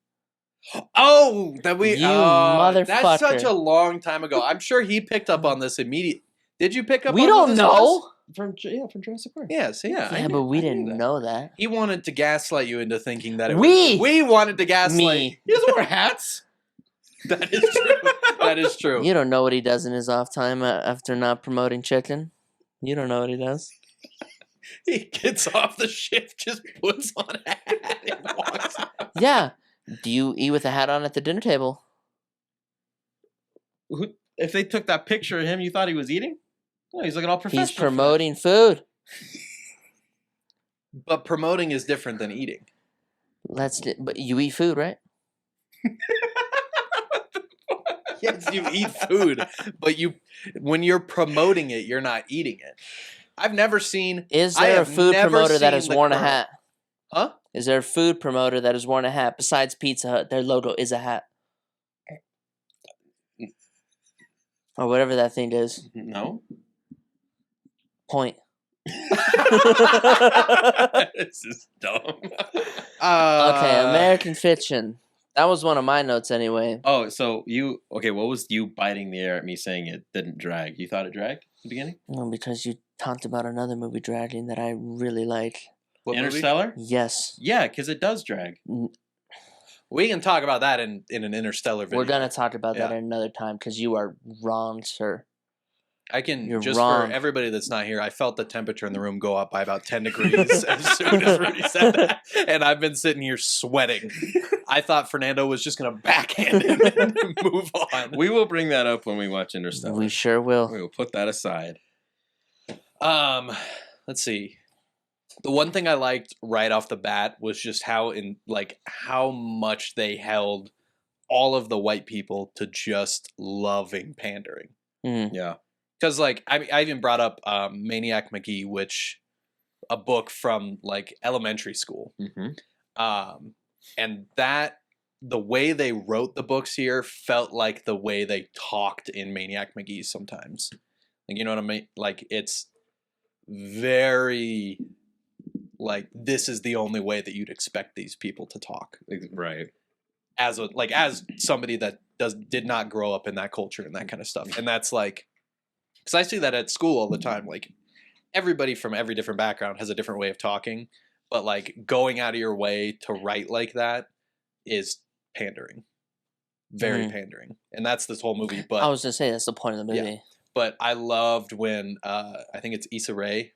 Oh, that we. You That's such motherfucker. a long time ago. I'm sure he picked up on this immediately. Did you pick up? We on don't what this know. was? From Jurassic Park. Yeah. See. Yeah. Yeah, but we didn't know that. He wanted to gaslight you into thinking that it We! was. We wanted to gaslight. Me. He doesn't wear hats. That is true. That is true. You don't know what he does in his off time after not promoting chicken. You don't know what he does. He gets off the shift, just puts on a hat, and walks out. Yeah. Do you eat with a hat on at the dinner table? If they took that picture of him, you thought he was eating? No, he's looking all professional. He's promoting food. But promoting is different than eating. But you eat food, right? Yes, you eat food, but when you're promoting it, you're not eating it. I've never seen. Is I there a have food never promoter that seen has the worn a Colonel. hat? Huh? Is there a food promoter that has worn a hat besides Pizza Hut? Their logo is a hat. Or whatever that thing is. No. Point. This is dumb. Okay, American fiction. That was one of my notes anyway. Oh, so what was you biting the air at me saying it didn't drag? You thought it dragged at the beginning? No, because you talked about another movie dragging that I really like. What movie? Interstellar? Yes. Yeah, because it does drag. We can talk about that in an Interstellar video. We're going to talk about that Yeah. at another time because you are wrong, sir. I can You're just wrong. for everybody that's not here. I felt the temperature in the room go up by about 10 degrees as soon as Rudy said that, and I've been sitting here sweating. I thought Fernando was just gonna backhand him and move on. We will bring that up when we watch Interstellar. We sure will. We will put that aside. Let's see. The one thing I liked right off the bat was just how much they held all of the white people to just loving pandering. Mm. Yeah. Because I even brought up Maniac McGee, which a book from like elementary school, Mm-hmm. and that the way they wrote the books here felt like the way they talked in Maniac McGee sometimes. Like, you know what I mean? Like it's very like this is the only way that you'd expect these people to talk. Right. As somebody that did not grow up in that culture and that kind of stuff, and that's like. Because I see that at school all the time. Like, everybody from every different background has a different way of talking. But, like, going out of your way to write like that is pandering. Very pandering. And that's this whole movie. But I was going to say, that's the point of the movie. Yeah. But I loved when, I think it's Issa Rae,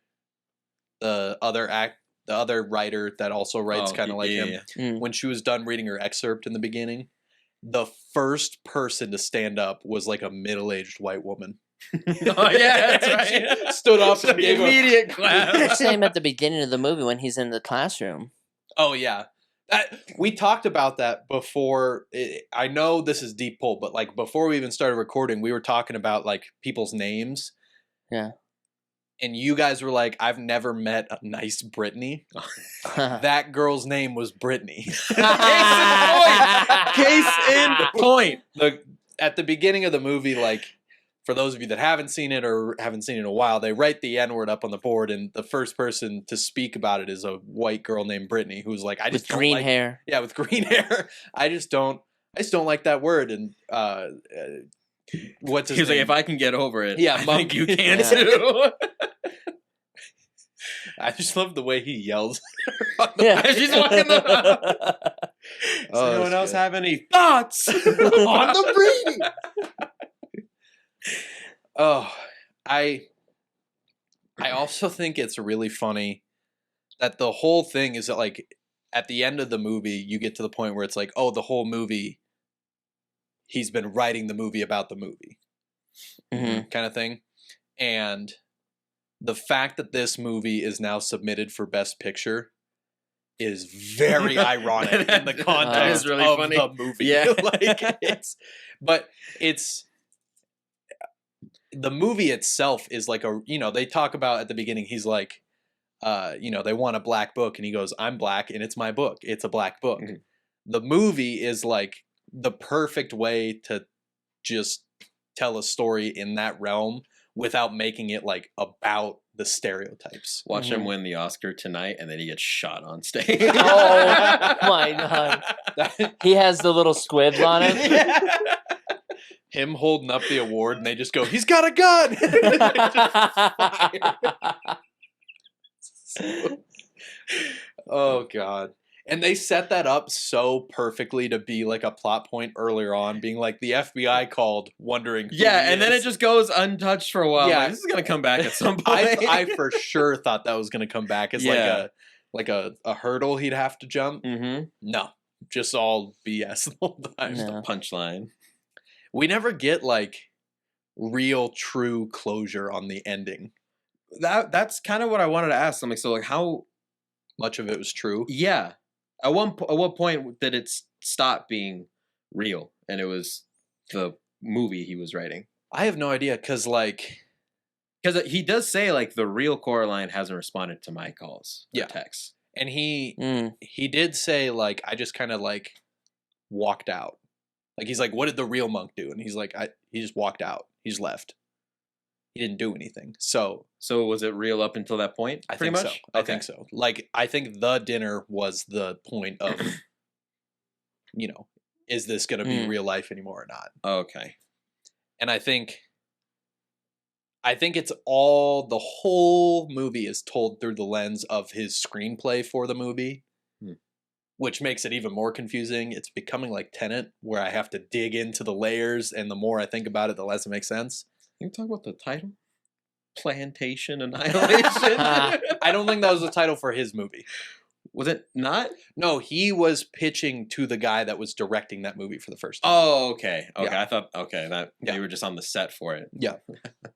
the other writer that also writes kind of like him. Yeah. Mm. When she was done reading her excerpt in the beginning, the first person to stand up was, like, a middle-aged white woman. Oh yeah, that's right. She stood up and gave immediate clap. Same at the beginning of the movie when he's in the classroom. Oh yeah, we talked about that before. I know this is deep pull, but like before we even started recording, we were talking about like people's names. Yeah. and you guys were like, I've never met a nice Brittany. That girl's name was Brittany. Case in point. At the beginning of the movie, like, for those of you that haven't seen it or haven't seen it in a while, they write the N-word up on the board, and the first person to speak about it is a white girl named Brittany, who's like, I just With don't green like, hair. Yeah, with green hair. I just don't like that word. And what's his He's name? like, if I can get over it, Yeah, I Monk. think you can Yeah. too. I just love the way he yells. Yeah. She's walking the. Does Oh, anyone that's else good. have any thoughts on the breeding? Oh, I also think it's really funny that the whole thing is that, like, at the end of the movie, you get to the point where it's like, oh, the whole movie, he's been writing the movie about the movie, Mhm. kind of thing. And the fact that this movie is now submitted for Best Picture is very ironic in the That context is really of funny. the movie. Yeah. But the movie itself is like they talk about at the beginning, he's like, they want a black book, and he goes, I'm black and it's my book. It's a black book. Mhm. The movie is like the perfect way to just tell a story in that realm without making it like about the stereotypes. Watch him Mhm. win the Oscar tonight, and then he gets shot on stage. Oh my God. He has the little squibs on him. Him holding up the award, and they just go, he's got a gun. Oh God. And they set that up so perfectly to be like a plot point earlier on, being like the FBI called wondering who Yeah, he and then is. it just goes untouched for a while. Yeah. Like, this is gonna come back at some point. I for sure thought that was gonna come back as Yeah. like a hurdle he'd have to jump. Mm-hmm. No. Just all BS the whole time. No. Punchline. We never get like real true closure on the ending. That's kind of what I wanted to ask. I'm like, so like, how? Much of it was true. Yeah. At what point did it stop being real, and it was the movie he was writing? I have no idea, because like, Because he does say like the real Coraline hasn't responded to my calls or Yeah. texts. and he Mm. did say like, I just kind of like walked out. Like, he's like, what did the real monk do? And he's like, he just walked out. He just left. He didn't do anything. So So was it real up until that point? I pretty think much. so. I think so. Like, I think the dinner was the point of, is this going to be Mm. real life anymore or not? Okay. And I think it's all, the whole movie is told through the lens of his screenplay for the movie, which makes it even more confusing. It's becoming like Tenet, where I have to dig into the layers, and the more I think about it, the less it makes sense. Can you talk about the title? Plantation Annihilation. I don't think that was the title for his movie. Was it not? No, he was pitching to the guy that was directing that movie for the first time. Oh, okay. Okay. Yeah. I thought that Yeah. you were just on the set for it. Yeah.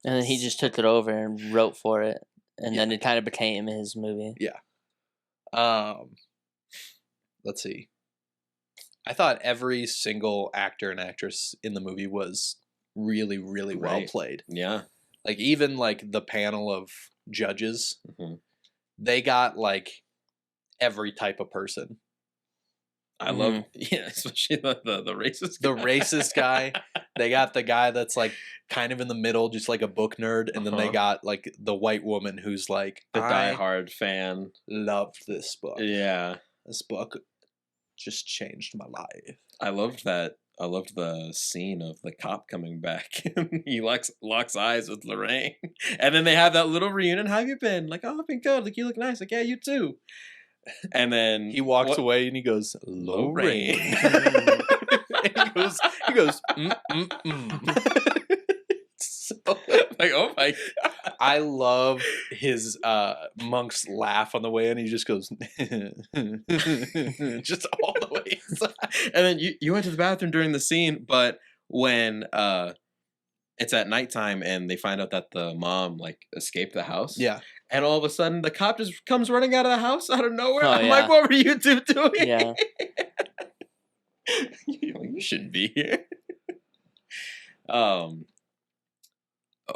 And then he just took it over and wrote for it. And then it kind of became his movie. Let's see. I thought every single actor and actress in the movie was really, really well Right. played. Yeah. Like, even like the panel of judges, Mhm. they got like every type of person. I love, yeah, especially the racist. The guy. racist guy, they got the guy that's like kind of in the middle, just like a book nerd, and then they Uh-huh. got like the white woman who's like, the I diehard fan. loved this book. Yeah, This book just changed my life. I loved that. I loved the scene of the cop coming back. He locks eyes with Lorraine, and then they have that little reunion. How have you been? Like, oh, I've been good. Like, you look nice. Like, yeah, you too. And then He walks what- away and he goes, Lorraine. Lorraine. And he goes, So, like, oh my god. I love his monk's laugh on the way in. He just goes, just all the way inside. And then you went to the bathroom during the scene, but when it's at nighttime and they find out that the mom like escaped the house. Yeah. And all of a sudden the cop just comes running out of the house out of nowhere. Oh, I'm yeah. like, what were you two doing? Yeah. You shouldn't be here.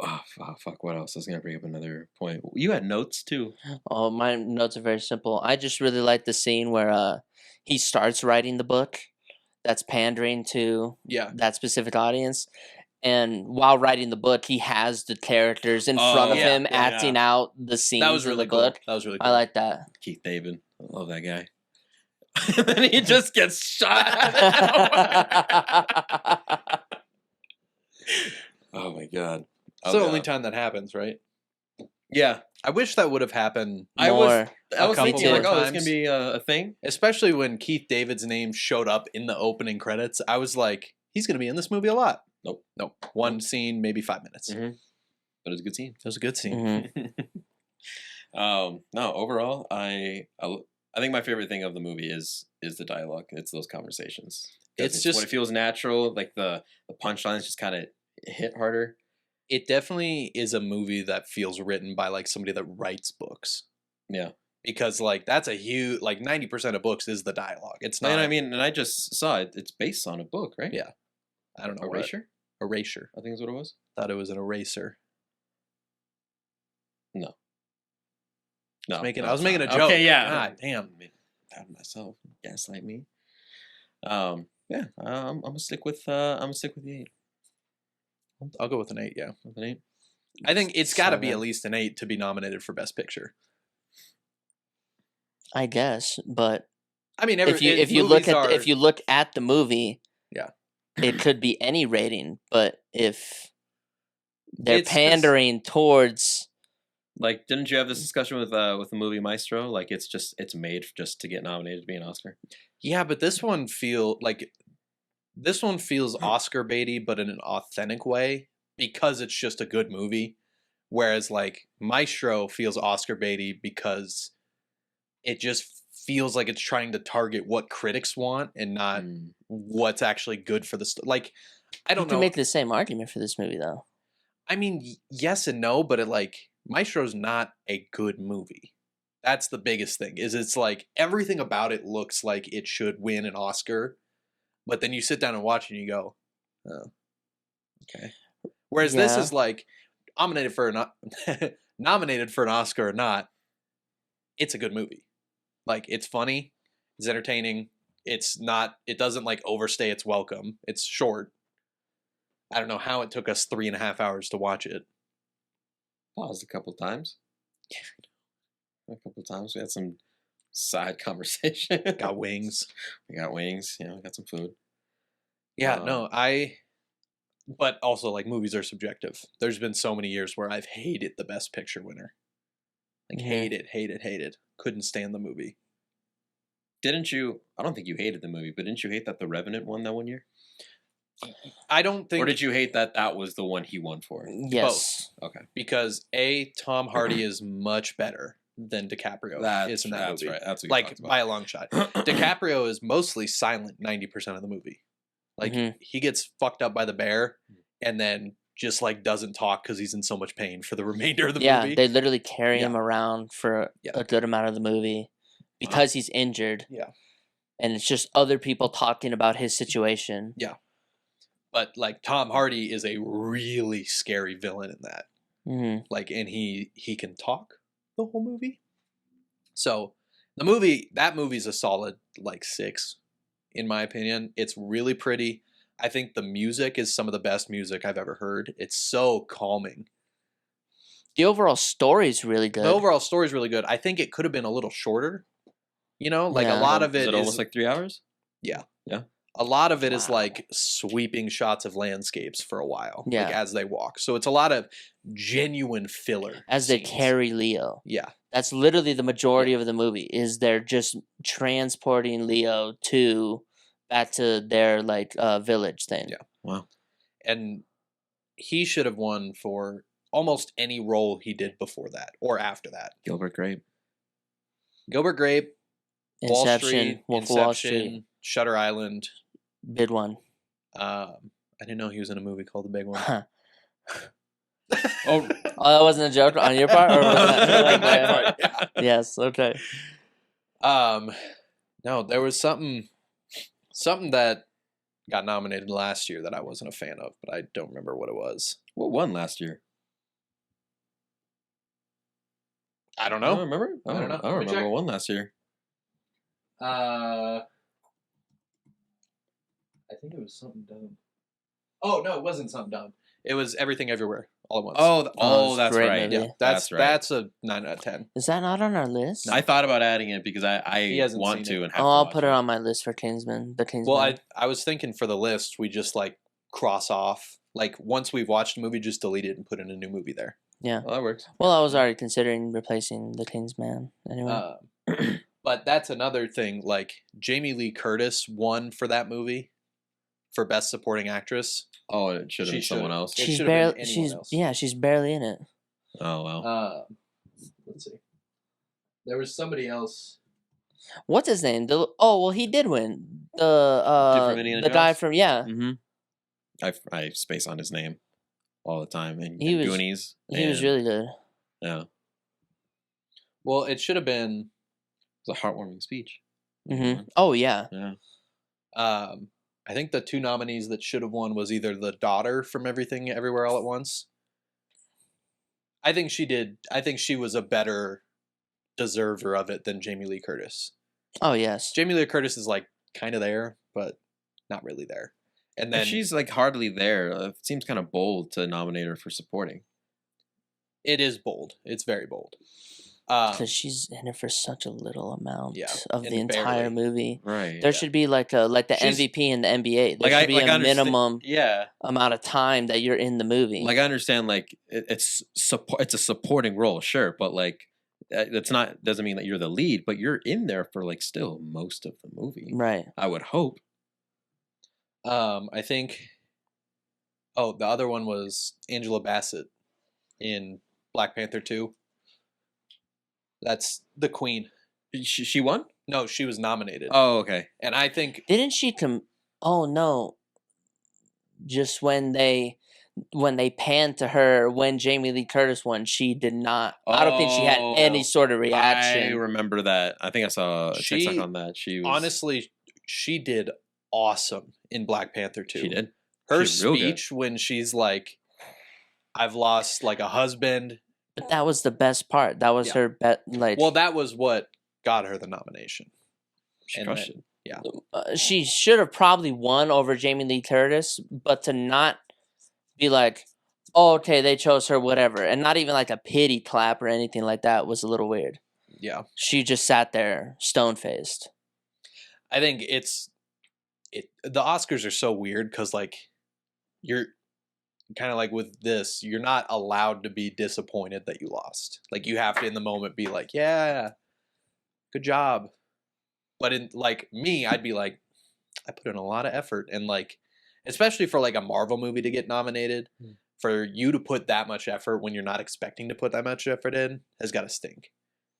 Oh, fuck. What else? I was gonna bring up another point. You had notes too. Oh, my notes are very simple. I just really like the scene where he starts writing the book that's pandering to Yeah. that specific audience. And while writing the book, he has the characters in front of him acting out the scenes That was in really the cool. book. That was really cool. I like that. Keith David. I love that guy. And then he just gets shot. Oh my god. It's the only time that happens, right? Yeah. I wish that would have happened, I was couple thinking like, more oh, it's gonna times. be a thing. especially when Keith David's name showed up in the opening credits. I was like, he's going to be in this movie a lot. Nope. One scene, maybe 5 minutes. Mhm. But it was a good scene. It was a good scene. Mhm. No, overall, I think my favorite thing of the movie is the dialogue. It's those conversations. It's just when it feels natural. Like the punchlines just kind of hit harder. It definitely is a movie that feels written by like somebody that writes books. Yeah. Because like that's a huge, like 90% of books is the dialogue. It's not. And I mean, and I just saw it. It's based on a book, right? Yeah. I don't know. Erasure? Erasure. I think is what it was. Thought it was an eraser. No. I was it's making a not. joke. Okay, yeah. God damn. Proud of myself. Gaslight me. Yeah. I'm gonna stick with the 8. I'll go with an 8, yeah. With an 8. I think it's got to be 7. at least an 8 to be nominated for Best Picture. I guess, but I mean, if you look at the movie, Yeah. it could be any rating. But if they're It's just- pandering towards, Like, didn't you have this discussion with the movie Maestro? Like, it's made just to get nominated to be an Oscar. Yeah, but this one feels Oscar baity, but in an authentic way because it's just a good movie. Whereas like Maestro feels Oscar baity because it just feels like it's trying to target what critics want and not what's actually good for the like. I don't you know. can make the same argument for this movie though. I mean, yes and no, but Maestro's not a good movie. That's the biggest thing. Is it's like everything about it looks like it should win an Oscar, but then you sit down and watch it and you go, "Oh, okay." Whereas this is like nominated for an Oscar or not, it's a good movie. Like it's funny, it's entertaining. It doesn't like overstay its welcome. It's short. I don't know how it took us 3.5 hours to watch it. Paused a couple times. We had some side conversation. Got wings. We got wings. We got some food. Yeah, no, but also like movies are subjective. There's been so many years where I've hated the Best Picture winner. Like hated. Couldn't stand the movie. Didn't you? I don't think you hated the movie, but didn't you hate that The Revenant won that one year? I don't think. Or did you hate that was the one he won for? Yes. Okay. Because Tom Hardy is much better than DiCaprio is in that movie. Right. That's what like by a long shot. DiCaprio is mostly silent 90% of the movie. Like he gets fucked up by the bear and then just like doesn't talk because he's in so much pain for the remainder of the movie. Yeah, they literally carry him around for a good amount of the movie because he's injured. Yeah. And it's just other people talking about his situation. Yeah. But like Tom Hardy is a really scary villain in that. Like, and he can talk the whole movie. So that movie's a solid like 6, in my opinion. It's really pretty. I think the music is some of the best music I've ever heard. It's so calming. The overall story is really good. The overall story is really good. I think it could have been a little shorter. A lot of it is almost like 3 hours. Yeah. Yeah. A lot of it is like sweeping shots of landscapes for a while, like as they walk. So it's a lot of genuine filler as they carry Leo. Yeah, that's literally the majority of the movie. Is they're just transporting Leo back to their village thing. Yeah, wow. And he should have won for almost any role he did before that or after that. Gilbert Grape, Inception, Wall Street, Shutter Island. Big one. I didn't know he was in a movie called The Big One. Oh, that wasn't a joke on your part, or was that my part? Yeah. Yes. Okay. No, there was something that got nominated last year that I wasn't a fan of, but I don't remember what it was. What won last year? I don't I don't know. remember. I don't know. I don't Let me remember check. one last year. I think it was something dumb. Oh no, it wasn't something dumb. It was Everything Everywhere All at Once. it's a That's great right. movie. yeah, that's right. That's a 9 out of 10. Is that not on our list? I thought about adding it because He I hasn't want seen to it. and have Oh, to I'll watch put it on my list for Kingsman. The Kingsman. Well, I was thinking for the list, we just like cross off. Like once we've watched a movie, just delete it and put in a new movie there. yeah. Well, that works. Well, I was already considering replacing the Kingsman anyway. But that's another thing. Like Jamie Lee Curtis won for that movie for Best Supporting Actress. Oh, it should have She been someone should've- else. it she's should've been barely. anyone She's else. yeah. She's barely in it. Oh well. Let's see. There was somebody else. What's his name? Well, he did win. The Different Indiana the guy Jones? from yeah. Mm-hmm. I space on his name all the time. And He was- Goonies. He was and- really good. Yeah. It Well, it should have been. was a heartwarming speech. Hmm Oh yeah. Yeah. I think the two nominees that should have won was either the daughter from Everything Everywhere All at Once. I think she did. I think she was a better deserver of it than Jamie Lee Curtis. Oh yes. Jamie Lee Curtis is like kind of there, but not really there. And then If she's like hardly there, it seems kind of bold to nominate her for supporting. it is bold. It's very bold. Because she's in it for such a little amount Yeah, of the and entire barely. movie. Right. There should be like the She's- MVP in the NBA. There Like, should be a minimum Yeah. amount of time that you're in the movie. Like I understand, like it's a supporting role, sure, but like it's not doesn't mean that you're the lead, but you're in there for like still most of the movie. right. I would hope. I think. Oh, the other one was Angela Bassett in Black Panther 2. That's the Queen. She won. No, she was nominated. Oh, okay. And I think Didn't she Oh no. Just when they panned to her when Jamie Lee Curtis won, she did not. I don't think she had Oh, any sort of I reaction. remember that. I think I saw a She- TikTok on that. She was honestly, she did awesome in Black Panther 2. She did. Her She did real good. speech when she's like, "I've lost like a husband." But that was the best part. That was Yeah. her like. Well, that was what got her the nomination. She and crushed then- it. She should have probably won over Jamie Lee Curtis, but to not be like, oh, okay, they chose her, whatever, and not even like a pity clap or anything like that was a little weird. Yeah, She just sat there stone faced. I think the Oscars are so weird because like you're kind of like with this, you're not allowed to be disappointed that you lost. Like you have to in the moment be like, yeah, good job. But in like me, I'd be like, I put in a lot of effort, and like especially for like a Marvel movie to get nominated, for you to put that much effort when you're not expecting to put that much effort in has got to stink.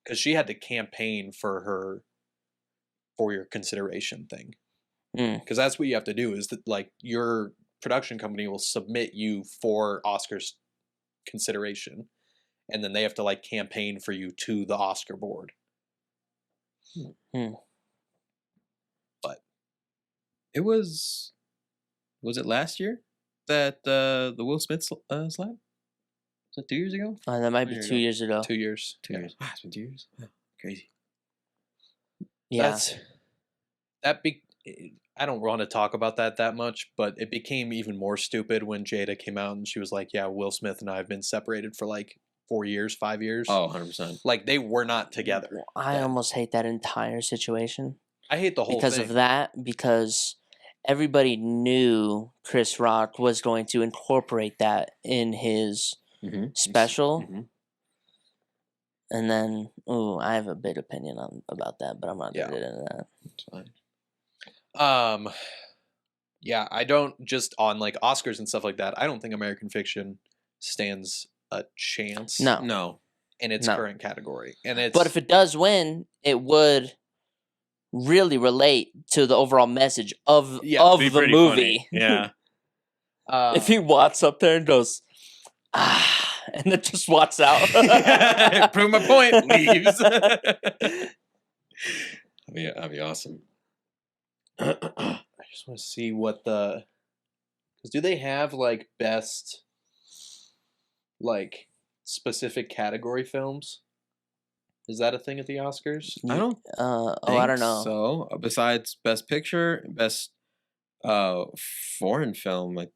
Because she had to campaign for your consideration thing. Because that's what you have to do is that like your production company will submit you for Oscars consideration, and then they have to like campaign for you to the Oscar board. But It was it last year that the Will Smith slap? Was that 2 years ago? That might be There you 2 go. years ago. 2 years. 2 years. Wow, it's been 2 years. Wow, crazy. Yeah. I don't want to talk about that much, but it became even more stupid when Jada came out and she was like, yeah, Will Smith and I have been separated for like 4 years, 5 years. Oh, 100%. Like they were not together. I then. almost hate that entire situation I hate the whole because thing. of that, because everybody knew Chris Rock was going to incorporate that in his Mm-hmm. special. Mm-hmm. And then, I have a big opinion about that, but I'm not Yeah. gonna get into that. It's fine. Yeah, I don't just on like Oscars and stuff like that. I don't think American Fiction stands a chance. No. No. in its No. current category, and it's But if it does win, it would really relate to the overall message of Be the pretty movie. funny. Yeah. If he walks up there and goes, and then just walks out. Prove my point. Leaves. That'd be awesome. I just want to see what the because do they have like best like specific category films? Is that a thing at the Oscars? I don't I don't know. so. Besides Best Picture, Best foreign film, like,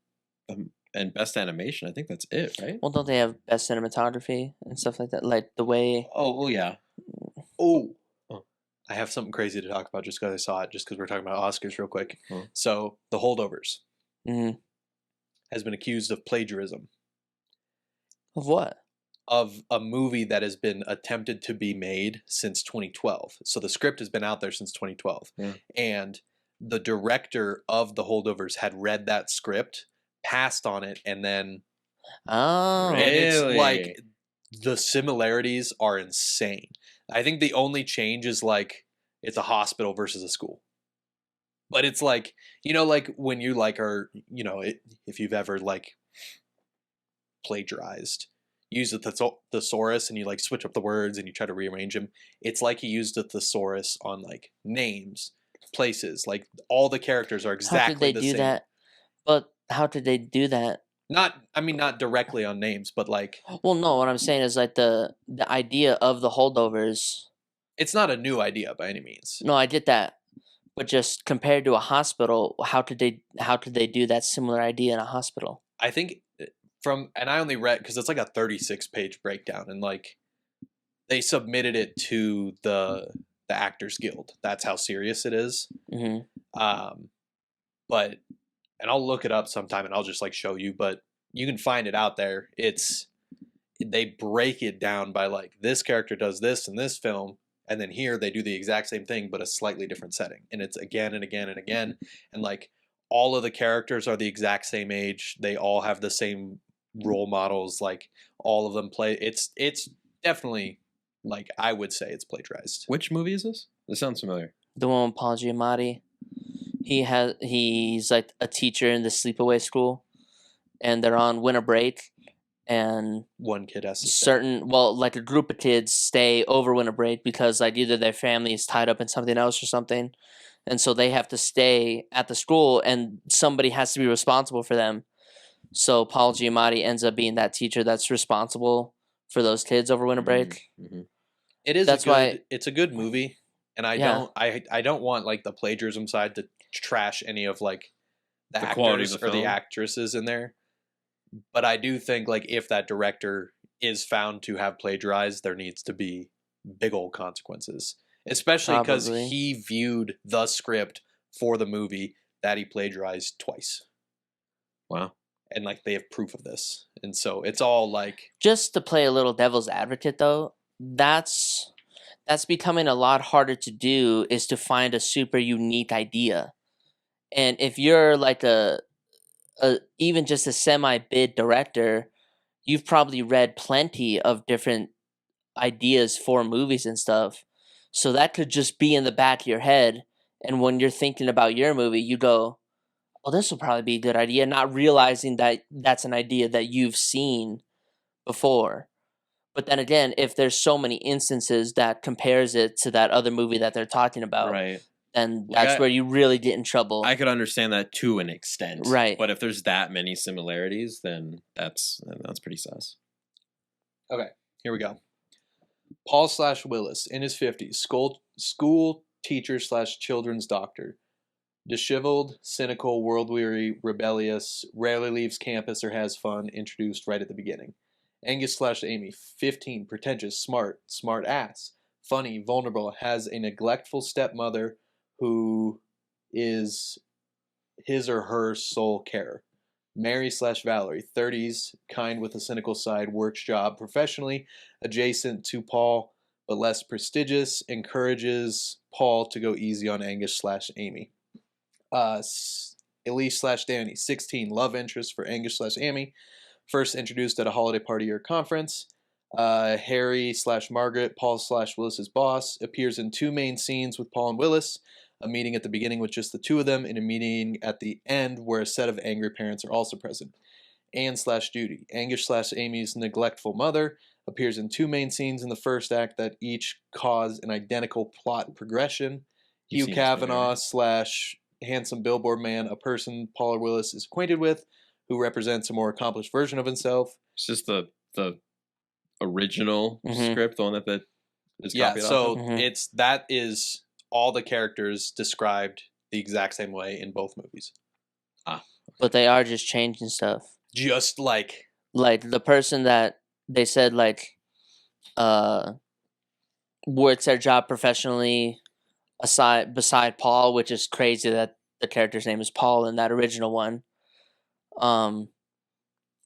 and Best Animation, I think that's it, right? Well, don't they have best cinematography and stuff like that? Like the way. Oh yeah. Oh, I have something crazy to talk about just because I saw it, just because we're talking about Oscars real quick. Hmm. So, The Holdovers Mhm. has been accused of plagiarism Of what? of a movie that has been attempted to be made since 2012. So the script has been out there since 2012. Yeah. And the director of The Holdovers had read that script, passed on it, and then Oh. and it's Really? like the similarities are insane. I think the only change is like it's a hospital versus a school. But it's like, like when you like are, if you've ever like plagiarized, use the thesaurus and you like switch up the words and you try to rearrange them. It's like he used the thesaurus on like names, places, like all the characters are How did exactly they the do same. that? But how did they do that? Not directly on names, but like Well, no. What I'm saying is like the idea of the holdovers. it's not a new idea by any means. No, I get that, but just compared to a hospital, how did they do that similar idea in a hospital? I think and I only read because it's like a 36-page breakdown, and like they submitted it to the Actors Guild. That's how serious it is. Hmm. But and I'll look it up sometime and I'll just like show you, but you can find it out there. They break it down by like this character does this in this film, and then here they do the exact same thing but a slightly different setting, and it's again and again and again, and like all of the characters are the exact same age. They all have the same role models. Like all of them play. It's definitely, like, I would say it's plagiarized. Which movie is this? This sounds familiar. The one with Paul Giamatti. He's like a teacher in the sleepaway school, and they're on winter break, and One kid has to stay. like a group of kids stay over winter break because like either their family is tied up in something else or something, and so they have to stay at the school, and somebody has to be responsible for them. So Paul Giamatti ends up being that teacher that's responsible for those kids over winter break. Mm-hmm. It is That's why- it's a good movie, and Yeah. I don't want like the plagiarism side to trash any of like the quality of actors the or the film. actresses in there. But I do think like if that director is found to have plagiarized, there needs to be big old consequences, especially because Probably. he viewed the script for the movie that he plagiarized twice, Wow. and like they have proof of this, and so it's all like Just to play a little devil's advocate though, that's becoming a lot harder to do, is to find a super unique idea. And if you're like a even just a semi bid director, you've probably read plenty of different ideas for movies and stuff. So that could just be in the back of your head, and when you're thinking about your movie, you go, "Oh, this will probably be a good idea," not realizing that that's an idea that you've seen before. But then again, if there's so many instances that compares it to that other movie that they're talking about, Right. then Like that's where you really get in trouble. I could understand that to an extent. Right. But if there's that many similarities, then that's pretty sus. okay. Here we go. Paul / Willis, in his 50s, school teacher / children's doctor. Disheveled, cynical, world-weary, rebellious, rarely leaves campus or has fun, introduced right at the beginning. Angus / Amy, 15, pretentious, smart ass, funny, vulnerable, has a neglectful stepmother who is his or her sole carer. Mary / Valerie, 30s, kind with a cynical side, works job professionally, adjacent to Paul, but less prestigious, encourages Paul to go easy on Angus / Amy. Elise / Danny, 16, love interest for Angus / Amy, first introduced at a holiday party or conference. Harry / Margaret, Paul / Willis's boss, appears in 2 main scenes with Paul and Willis, a meeting at the beginning with just the 2 of them, and a meeting at the end where a set of angry parents are also present. Anne / Judy, Angus / Amy's neglectful mother, appears in 2 main scenes in the first act that each cause an identical plot progression. You Hugh seem Kavanaugh / handsome billboard man, a person Paula Willis is acquainted with, who represents a more accomplished version of himself. It's just the original Mhm. script, the one that Just Yeah, copy it off so him? Mhm. that is all the characters described the exact same way in both movies. But they are just changing stuff. Just like Like the person that they said like works their job professionally beside Paul, which is crazy that the character's name is Paul in that original one.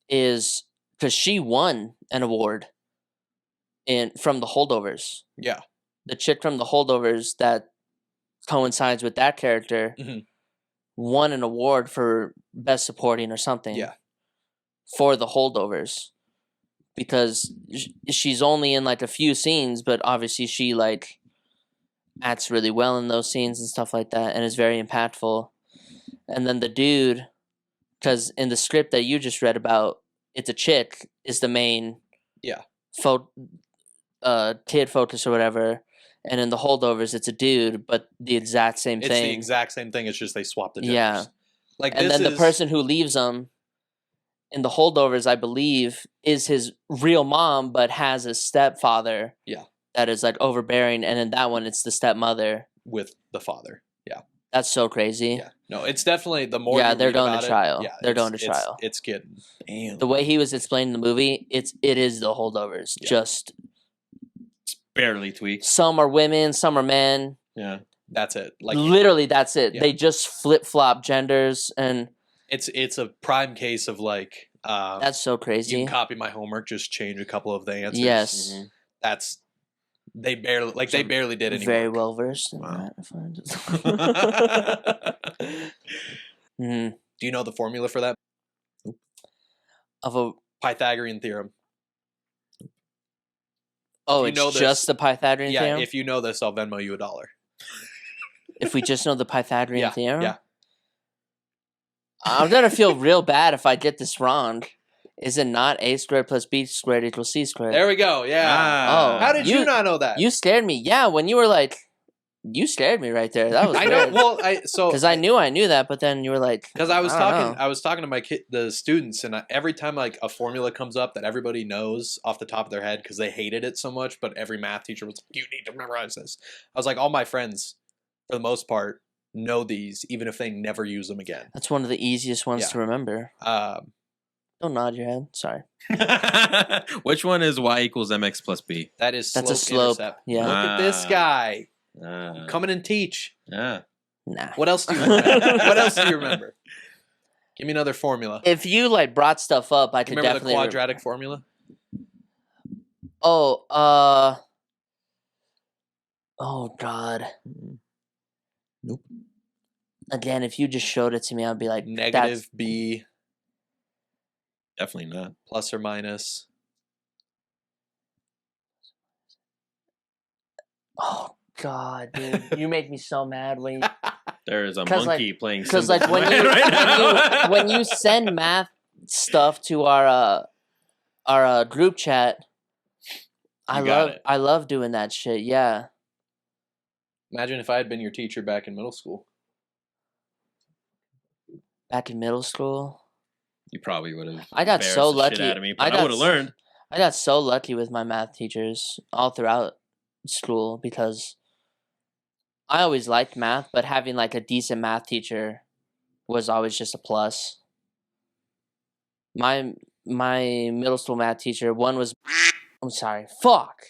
Is because she won an award from the Holdovers. yeah. The chick from the Holdovers that coincides with that character Mhm. won an award for best supporting or something. Yeah. For the Holdovers, because she's only in like a few scenes, but obviously she like acts really well in those scenes and stuff like that, and is very impactful. And then the dude, because in the script that you just read about, it's a chick is the main Yeah. kid focus or whatever, and in the Holdovers it's a dude, but the exact same It's thing. the exact same thing. It's just they swapped the genders. Yeah. Like And this then the is- person who leaves him in the Holdovers, I believe, is his real mom, but has a stepfather. Yeah. That is like overbearing, and in that one, it's the stepmother. with the father. Yeah. That's so crazy. Yeah. No, it's definitely the more. Yeah, you they're read going to about it, trial. yeah, They're it's- going to trial. It's getting. Damn. The way he was explaining the movie, it is the Holdovers. Yeah. Just Barely tweaked. some are women, some are men. Yeah. That's it. Like Literally, that's it. Yeah. They just flip flop genders, and it's a prime case of like. that's so You crazy. can copy my homework, just change a couple of the answers. Yes. Mhm. That's they barely did any Very work. well versed in Wow. that. If I just... Mhm. Do you know the formula for that? Of a Pythagorean theorem. oh, you it's know this- just the Pythagorean Yeah, theorem. if you know this, I'll Venmo you $1. If we just know the Pythagorean Yeah, theorem, yeah. I'm gonna feel real bad if I get this wrong. Is it not a squared plus b squared equals c squared? There we go. Yeah. Oh, How did you you- not know that? You scared me. Yeah, when you were like, you scared me right there. That was I know. weird. Well, Because I knew that, but then you were like, because I was I don't talking, know. I was talking to my the students, and every time like a formula comes up that everybody knows off the top of their head because they hated it so much, but every math teacher was like, "You need to memorize this." I was like, all my friends, for the most part, know these, even if they never use them again. That's one of the easiest ones Yeah. to remember. Don't nod your head. Sorry. Which one is y equals mx plus b? That is That's a slope slope, intercept. yeah. Look at this Ah. guy. Ah. Come in and teach. Yeah. Nah. What else do you remember? What else do you remember? Give me another formula. If you like brought stuff up, I could Remember the definitely. quadratic formula? Oh, oh God. Nope. Again, if you just showed it to me, I'd be like, Negative b Definitely not. plus or minus. Oh God, dude, you make me so mad when you. There is a 'Cause, monkey playing Because cymbals like when in my you head right now. when you send math stuff to our group chat, You got it. I love doing that shit. Yeah, Imagine if I had been your teacher back in middle school. back in middle school, You probably would have. I got so embarrassed the shit lucky. out of me, I but I, got would have s- learned. I got so lucky with my math teachers all throughout school because I always liked math, but having like a decent math teacher was always just a plus. My middle school math teacher, one was I'm sorry, fuck.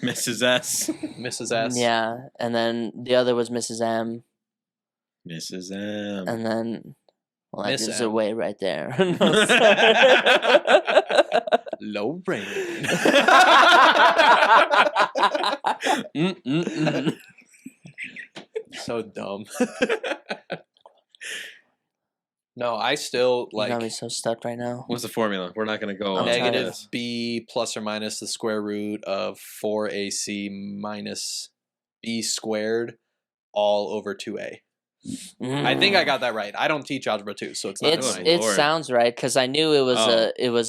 Mrs. S. Mrs. S. Yeah, and then the other was Mrs. M, Mrs. M. and then well, that Miss gives M. it away right there. Low brain. Mm-mm-mm. So dumb. No, I still You got me like so stuck right now. What's the formula? We're not going to go I'm on trying to- negative this. b plus or minus the square root of 4ac minus b squared all over 2a. I think I got that right. I don't teach algebra 2, so it's not. It's I my it lord. sounds right because I knew it was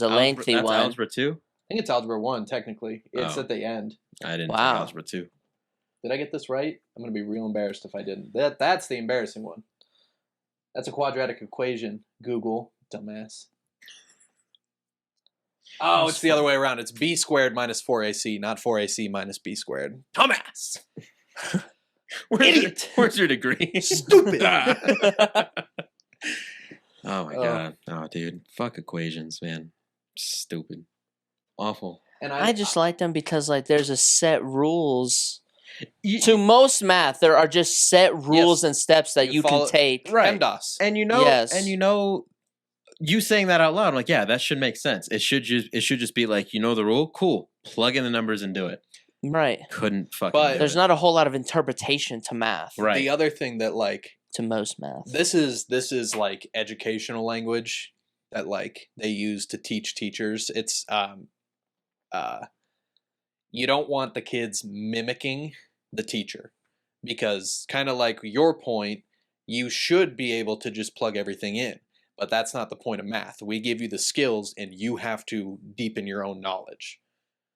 Oh. a lengthy That's one. algebra 2? think it's algebra 1 technically. It's Oh. at the end. I didn't Wow. take algebra 2. Did I get this right? I'm gonna be real embarrassed if I didn't. That's the embarrassing one. That's a quadratic equation. Google, dumbass. Oh, it's the other way around. It's b squared minus 4ac, not 4ac minus b squared. Dumbass. Idiot. Where's your degree? Stupid. Oh my god. Oh, dude. Fuck equations, man. Stupid. Awful. And I just like them because like there's a set rules. You- To most math, there are just set rules Yes. and steps that you follow- can take. Right. PEMDAS. And you know, Yes. you saying that out loud, I'm like, yeah, that should make sense. It should just be like, you know the rule? Cool. Plug in the numbers and do it. Right. Couldn't fucking But do There's it. not a whole lot of interpretation to math. Right. The other thing that like To most math. this is like educational language that like they use to teach teachers. It's you don't want the kids mimicking the teacher because kind of like your point, you should be able to just plug everything in. But that's not the point of math. We give you the skills and you have to deepen your own knowledge.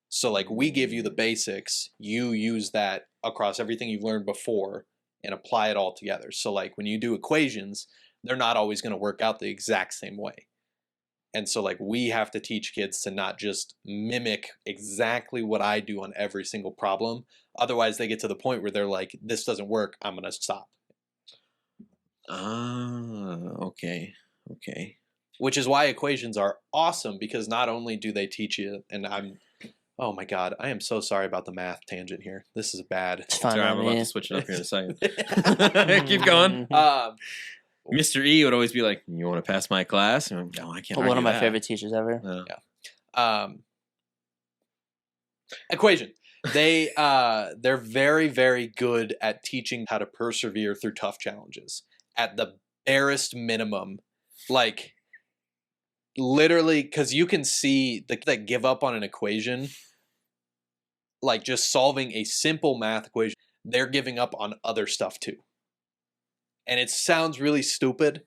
So like we give you the basics, you use that across everything you've learned before and apply it all together. So like when you do equations, they're not always going to work out the exact same way. And so like we have to teach kids to not just mimic exactly what I do on every single problem. Otherwise they get to the point where they're like, this doesn't work, I'm going to stop. Okay. Okay. Which is why equations are awesome because not only do they teach you, and oh my God, I am so sorry about the math tangent here. This is bad. It's fine. Sorry, I'm by about me. to switch it up here in a second. Keep going. Mr. E would always be like, "You want to pass my class?" And I'm, no, I can't. One of argue my that." favorite teachers ever. Yeah. Equation. They're very, very good at teaching how to persevere through tough challenges at the barest minimum. Like literally, because you can see that give up on an equation, like just solving a simple math equation, they're giving up on other stuff too. And it sounds really stupid,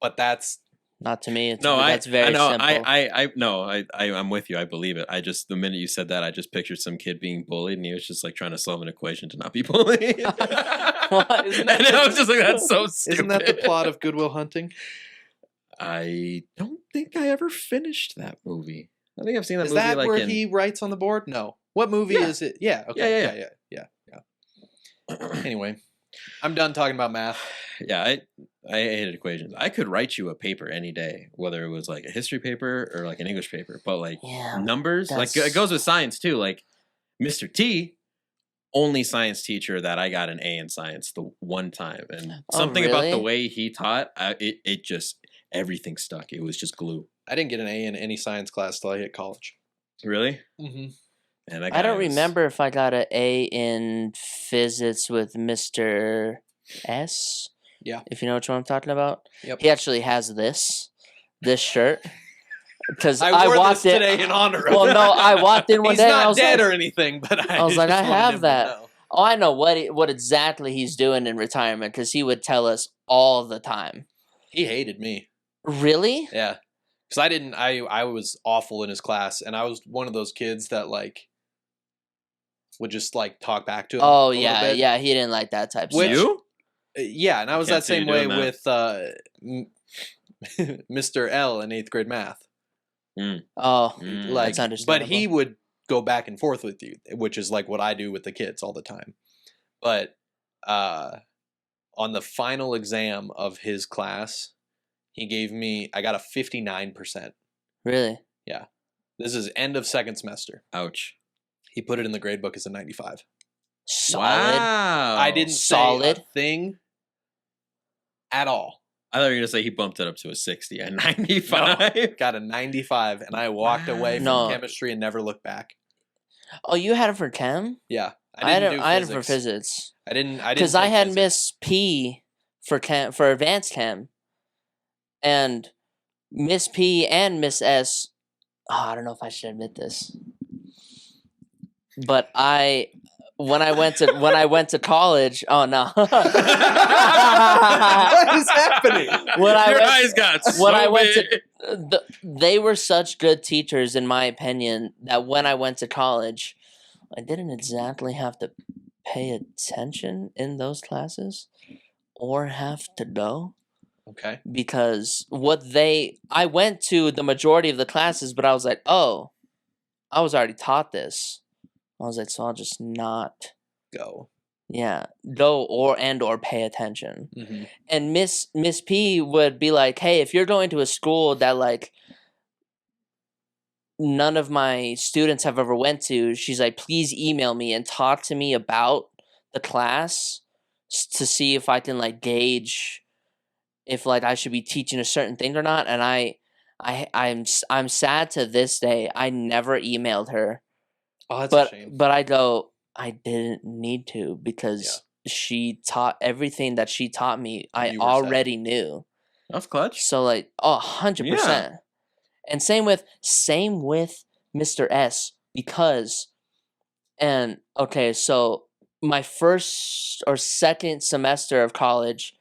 but that's Not to me. It's, No, that's very I know. simple. I'm with you. I believe it. I just the minute you said that, I just pictured some kid being bullied, and he was just like trying to solve an equation to not be bullied. What? Isn't that And I was just like, that's so stupid. isn't that the plot of Good Will Hunting? I don't think I ever finished that movie. I think I've seen that Is movie that like where in. he writes on the board? No. What movie Yeah. is it? Yeah. Okay. Yeah. Anyway, I'm done talking about math. Yeah, I hated equations. I could write you a paper any day, whether it was like a history paper or like an English paper. But like Yeah, numbers, like that's- it goes with science too. Like Mr. T, only science teacher that I got an A in science the one time, and Oh, something about the really? way he taught, it just everything stuck. It was just glue. I didn't get an A in any science class till I hit college. Really? Mm-hmm. And that I don't guy was- remember if I got an A in physics with Mr. S. Yeah. If you know which one I'm talking about. Yep. He actually has this shirt. Because I wore walked this in. today in honor of Well, him. no, I walked in one He's day and I not was dead like, or anything, but I was like, just I wanted have him to that. know. oh, I know what exactly he's doing in retirement because he would tell us all the time. He hated me. Really? Yeah. Because I was awful in his class, and I was one of those kids that like would just like talk back to him. Oh a little yeah, bit. yeah. He didn't like that type of Which- stuff. You? Yeah, and I was Can't that see you same way doing with Mr. L in 8th grade math. Oh, Mm. Like, that's understandable. but he would go back and forth with you, which is like what I do with the kids all the time. But on the final exam of his class, I got a 59%. Really? This is end of second semester. Ouch. He put it in the grade book as a 95. Solid. Wow. I didn't say Solid. a thing at all. I thought you were gonna say he bumped it up to a 60 and 95. Got a 95, and I walked away from No. chemistry and never looked back. Oh, you had it for chem? Yeah, I had didn't it. do I had it for physics. physics. I didn't Because I take had physics. Miss P for advanced chem, and Miss P and Miss S. Oh, I don't know if I should admit this, but when I went to college. Oh no! What is happening? When I Your went- eyes got so when I went to- big. They were such good teachers, in my opinion, that when I went to college, I didn't exactly have to pay attention in those classes or have to go. Okay. because I went to the majority of the classes, but I was like, oh, I was already taught this. I was like, so I'll just not Go. go or pay attention. Mm-hmm. And Miss P would be like, hey, if you're going to a school that like none of my students have ever went to, she's like, please email me and talk to me about the class to see if I can like gauge if like I should be teaching a certain thing or not. And I'm sad to this day I never emailed her. Oh, that's a shame. But I go, I didn't need to because she taught everything that she taught me. I already knew. That's clutch. So like, 100%. And same with Mr. S, because, and okay, so my first or second semester of college,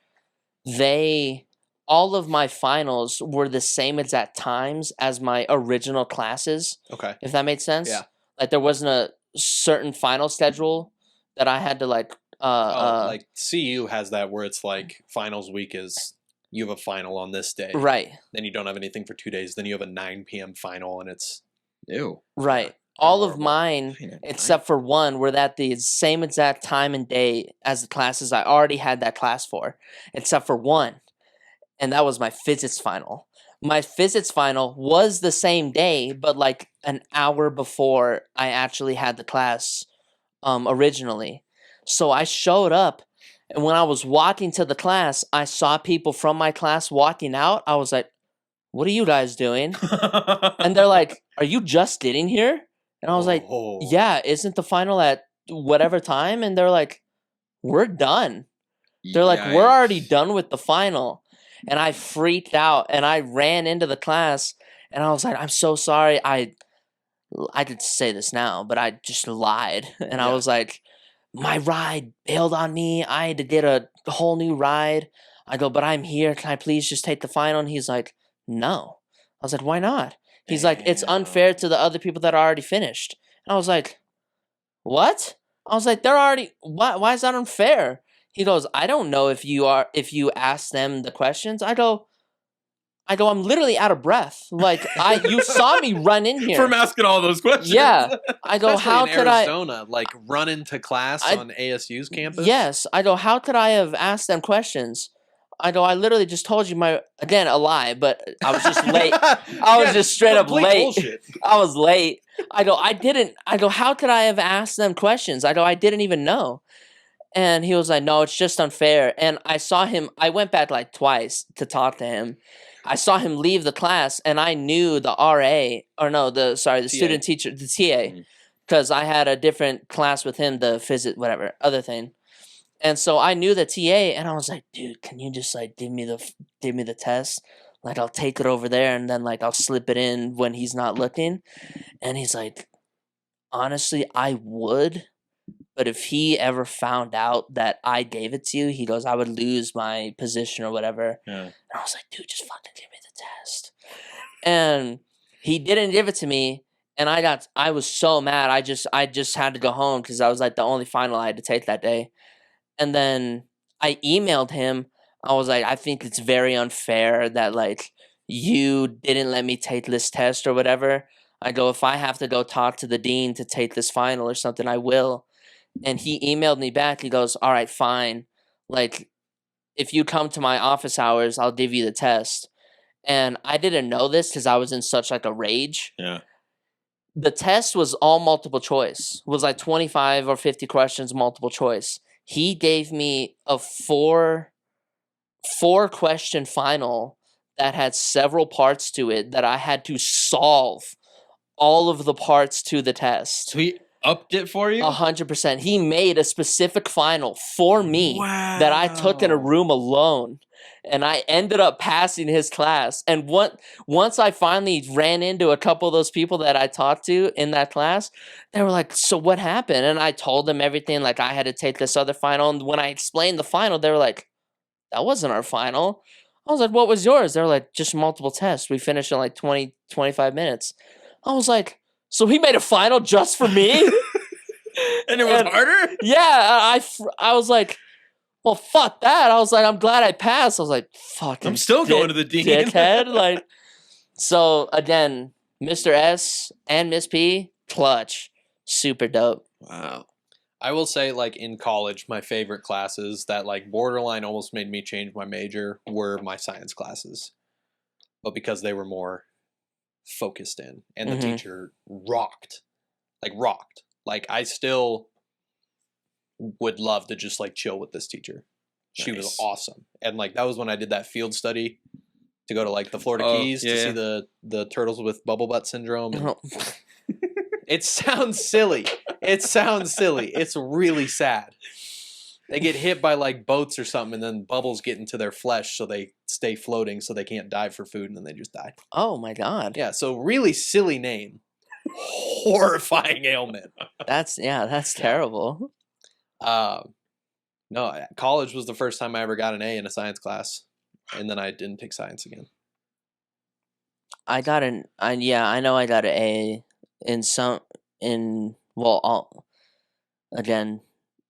all of my finals were the same exact times as my original classes. Okay. If that made sense. Yeah. Like there wasn't a certain final schedule that I had to like. Like CU has that where it's like finals week is you have a final on this day. Right. Then you don't have anything for 2 days. Then you have a 9 p.m. final and it's... Ew. Right. All of mine, except for one, were at the same exact time and day as the classes I already had that class for, except for one. And that was my physics final. My physics final was the same day, but like an hour before I actually had the class originally. So I showed up, and when I was walking to the class, I saw people from my class walking out. I was like, what are you guys doing? And they're like, are you just getting here? And I was like, yeah, isn't the final at whatever time? And they're like, we're done. They're like, we're already done with the final. And I freaked out and I ran into the class and I was like, I'm so sorry. I could say this now, but I just lied. And I was like, my ride bailed on me. I had to get a whole new ride. I go, but I'm here. Can I please just take the final? And he's like, no. I was like, why not? He's like, it's unfair to the other people that are already finished. And I was like, what? I was like, they're already, why is that unfair? He goes, I don't know if you ask them the questions. I go, I'm literally out of breath. Like you saw me run in here from asking all those questions. Yeah. I go, especially how in could Arizona, like run into class on ASU's campus? Yes. I go, how could I have asked them questions? I go, I literally just told you again, a lie, but I was just late. I was just straight up late. Bullshit. I was late. I go, how could I have asked them questions? I go, I didn't even know. And he was like, no, it's just unfair. And I saw him, I went back like twice to talk to him. I saw him leave the class and I knew the student teacher, the TA, because I had a different class with him, the other thing. And so I knew the TA and I was like, dude, can you just like give me the test? Like I'll take it over there and then like I'll slip it in when he's not looking. And he's like, honestly, I would. But if he ever found out that I gave it to you, he goes, I would lose my position or whatever. Yeah. And I was like, dude, just fucking give me the test. And he didn't give it to me. And I was so mad. I just had to go home because I was like the only final I had to take that day. And then I emailed him. I was like, I think it's very unfair that like you didn't let me take this test or whatever. I go, if I have to go talk to the dean to take this final or something, I will. And he emailed me back. He goes, all right, fine. Like, if you come to my office hours, I'll give you the test. And I didn't know this because I was in such like a rage. Yeah. The test was all multiple choice. It was like 25 or 50 questions, multiple choice. He gave me a four question final that had several parts to it that I had to solve all of the parts to the test. So he upped it for you? 100%. He made a specific final for me that I took in a room alone. And I ended up passing his class. And once I finally ran into a couple of those people that I talked to in that class, they were like, so what happened? And I told them everything, like I had to take this other final. And when I explained the final, they were like, that wasn't our final. I was like, what was yours? They were like, just multiple tests. We finished in like 20, 25 minutes. I was like, so he made a final just for me? And it was harder? Yeah. I was like, well, fuck that. I was like, I'm glad I passed. I was like, fuck. I'm still going to the dean. Dickhead. Like, so again, Mr. S and Miss P, clutch. Super dope. Wow. I will say, like, in college, my favorite classes that, like, borderline almost made me change my major were my science classes. But because they were more focused in, and the teacher rocked. Like, I still would love to just, like, chill with this teacher. She was Nice. awesome. And, like, that was when I did that field study to go to, like, the Florida Keys to see the turtles with bubble butt syndrome. And it sounds silly. It's really sad. They get hit by like boats or something, and then bubbles get into their flesh, so they stay floating, so they can't dive for food, and then they just die. Oh my god. Yeah, so really silly name, horrifying ailment. That's terrible. No, college was the first time I ever got an A in a science class, and then I didn't take science again. I got an I know I got an A again,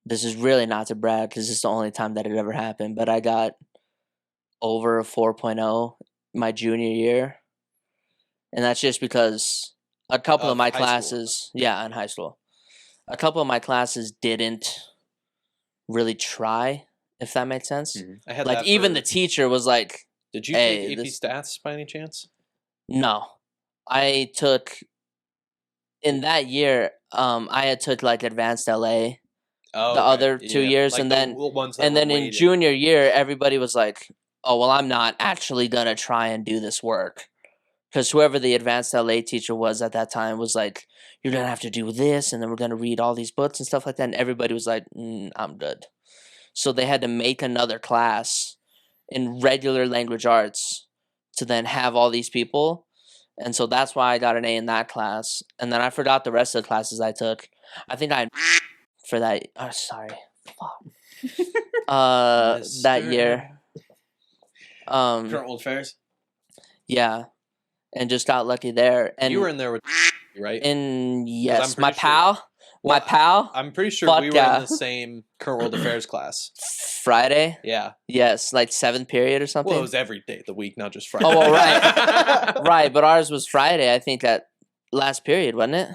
this is really not to brag because this is the only time that it ever happened, but I got over a 4.0 my junior year. And that's just because a couple of my classes, in high school, a couple of my classes didn't really try, if that makes sense. I had Like, that even for- the teacher was like, Did you "Hey, take AP this- Stats by any chance? no. I took, in that year, I had took like advanced LA Oh, the okay. other 2 Yeah, years, like and the then ones that and were then in weighted. junior year, everybody was like, "Oh, well, I'm not actually gonna try and do this work," because whoever the advanced LA teacher was at that time was like, "You're gonna have to do this, and then we're gonna read all these books and stuff like that." And everybody was like, "I'm good." So they had to make another class in regular language arts to then have all these people. And so that's why I got an A in that class. And then I forgot the rest of the classes I took. I think I for that. Oh, sorry. Fuck. That year. Current Old Fairs. Yeah, and just got lucky there. And you were in there with right? in yes, I'm my pretty sure- pal, my Well, pal. I'm pretty sure Fuck we were yeah. in the same current world affairs class. Friday. Yeah. Yes, like 7th period or something. Well, it was every day of the week, not just Friday. Oh, well, right. Right, but ours was Friday. I think that last period, wasn't it?